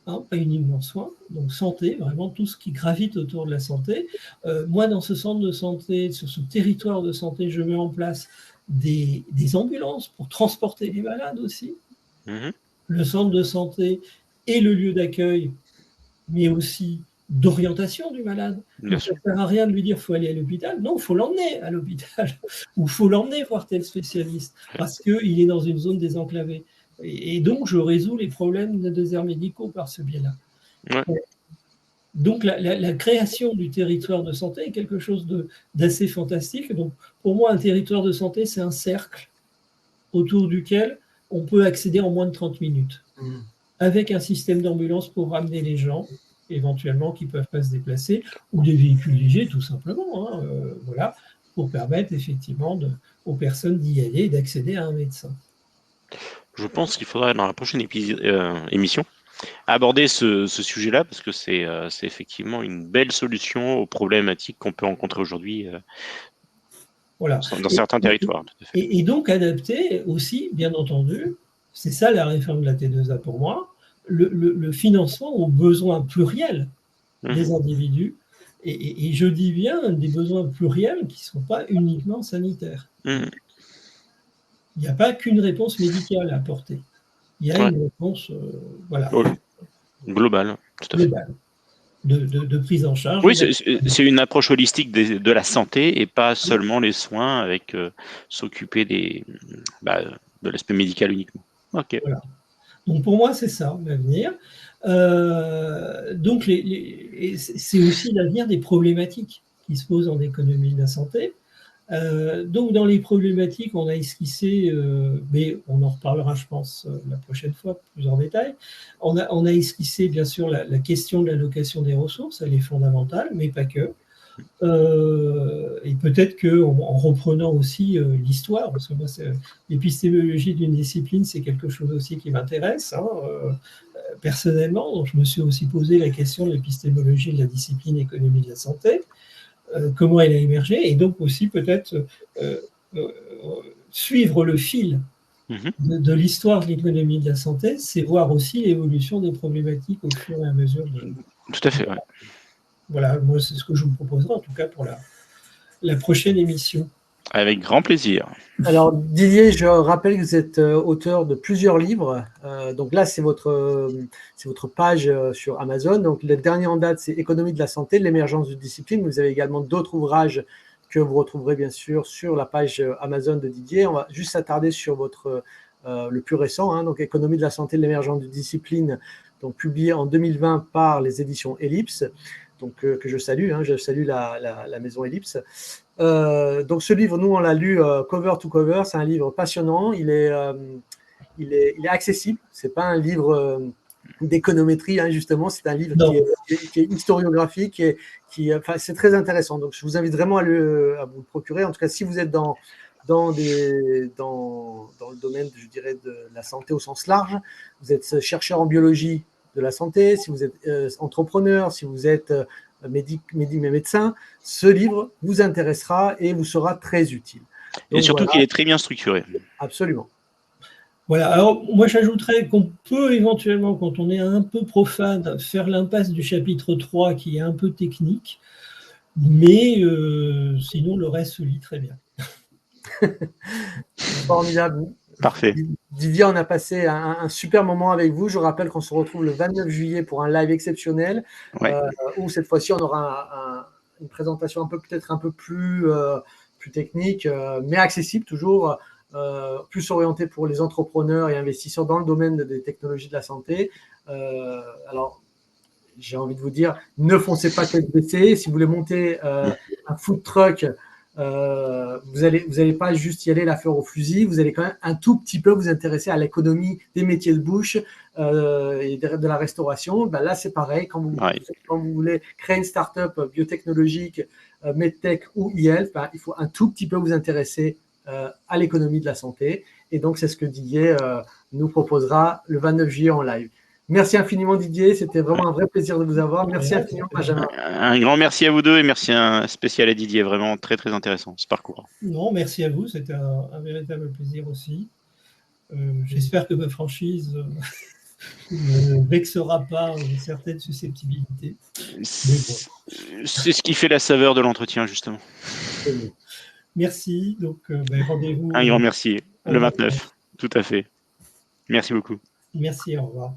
hein, pas uniquement soins, donc santé, vraiment tout ce qui gravite autour de la santé. Moi, dans ce centre de santé, sur ce territoire de santé, je mets en place des ambulances pour transporter les malades aussi. Le centre de santé est le lieu d'accueil, mais aussi d'orientation du malade. Donc, ça ne sert à rien de lui dire qu'il faut aller à l'hôpital. Non, il faut l'emmener à l'hôpital ou il faut l'emmener voir tel spécialiste parce qu'il est dans une zone désenclavée. Et donc, je résous les problèmes de déserts médicaux par ce biais-là. Ouais. Donc, la création du territoire de santé est quelque chose d'assez fantastique. Donc, pour moi, un territoire de santé, c'est un cercle autour duquel on peut accéder en moins de 30 minutes. Avec un système d'ambulance pour ramener les gens, éventuellement, qui ne peuvent pas se déplacer, ou des véhicules légers, tout simplement, hein, voilà, pour permettre effectivement aux personnes d'y aller et d'accéder à un médecin. Je pense qu'il faudra, dans la prochaine émission, aborder ce sujet-là, parce que c'est effectivement une belle solution aux problématiques qu'on peut rencontrer aujourd'hui voilà. dans certains territoires. Tout à fait. Et donc adapter aussi, bien entendu, c'est ça la réforme de la T2A pour moi, le financement aux besoins pluriels des individus, et je dis bien des besoins pluriels qui ne sont pas uniquement sanitaires. Il n'y a pas qu'une réponse médicale à apporter. Il y a une réponse voilà, globale, tout à fait. Globale, de prise en charge. Oui, c'est une approche holistique de la santé et pas seulement les soins avec s'occuper de l'aspect médical uniquement. Ok. Voilà. Donc pour moi, c'est ça l'avenir. Donc c'est aussi l'avenir des problématiques qui se posent en économie de la santé. Donc dans les problématiques, on a esquissé, mais on en reparlera, je pense, la prochaine fois plus en détail. On a esquissé bien sûr la question de l'allocation des ressources, elle est fondamentale, mais pas que. Et peut-être qu'en reprenant aussi l'histoire, parce que moi, l'épistémologie d'une discipline, c'est quelque chose aussi qui m'intéresse. Hein, personnellement, donc je me suis aussi posé la question de l'épistémologie de la discipline économie de la santé, comment elle a émergé, et donc aussi peut-être suivre le fil de l'histoire de l'économie de la santé, c'est voir aussi l'évolution des problématiques au fur et à mesure. Tout à fait, ouais. Voilà, moi c'est ce que je vous proposerai en tout cas pour la prochaine émission. Avec grand plaisir. Alors Didier, je rappelle que vous êtes auteur de plusieurs livres. Donc là, c'est votre page sur Amazon. Donc le dernier en date, c'est Économie de la santé, l'émergence de discipline. Vous avez également d'autres ouvrages que vous retrouverez bien sûr sur la page Amazon de Didier. On va juste s'attarder sur le plus récent, hein, donc Économie de la santé, l'émergence de discipline, donc publié en 2020 par les éditions Ellipse. Donc, que je salue, hein, je salue la maison Ellipse. Donc ce livre, nous on l'a lu cover to cover, c'est un livre passionnant, il est accessible, c'est pas un livre d'économétrie, hein, justement. C'est un livre qui est historiographique et enfin, c'est très intéressant. Donc, je vous invite vraiment à vous le procurer. En tout cas, si vous êtes dans le domaine, je dirais, de la santé au sens large, vous êtes chercheur en biologie de la santé, si vous êtes entrepreneur, si vous êtes médecin, ce livre vous intéressera et vous sera très utile. Donc, et surtout qu'il est très bien structuré. Absolument. Voilà, alors moi j'ajouterais qu'on peut éventuellement, quand on est un peu profane, faire l'impasse du chapitre 3 qui est un peu technique, mais sinon le reste se lit très bien. Formidable. Parfait. Didier, on a passé un super moment avec vous. Je rappelle qu'on se retrouve le 29 juillet pour un live exceptionnel, où cette fois-ci on aura une présentation peut-être un peu plus technique, mais accessible toujours, plus orientée pour les entrepreneurs et investisseurs dans le domaine des technologies de la santé. Alors, j'ai envie de vous dire, ne foncez pas tête baissée. Si vous voulez monter un food truck, vous allez pas juste y aller la fleur au fusil, vous allez quand même un tout petit peu vous intéresser à l'économie des métiers de bouche et de la restauration. Ben là, c'est pareil. Quand vous voulez créer une start-up biotechnologique, medtech ou e-health, ben, il faut un tout petit peu vous intéresser à l'économie de la santé. Et donc, c'est ce que Didier nous proposera le 29 juillet en live. Merci infiniment Didier, c'était vraiment un vrai plaisir de vous avoir. Merci infiniment Benjamin. Un grand merci à vous deux et merci un spécial à Didier, vraiment très très intéressant ce parcours. Non, merci à vous, c'était un véritable plaisir aussi. J'espère que ma franchise ne vexera pas certaines susceptibilités. C'est ce qui fait la saveur de l'entretien justement. Merci, donc rendez-vous. Un grand merci, le 29, tout à fait. Merci beaucoup. Merci, au revoir.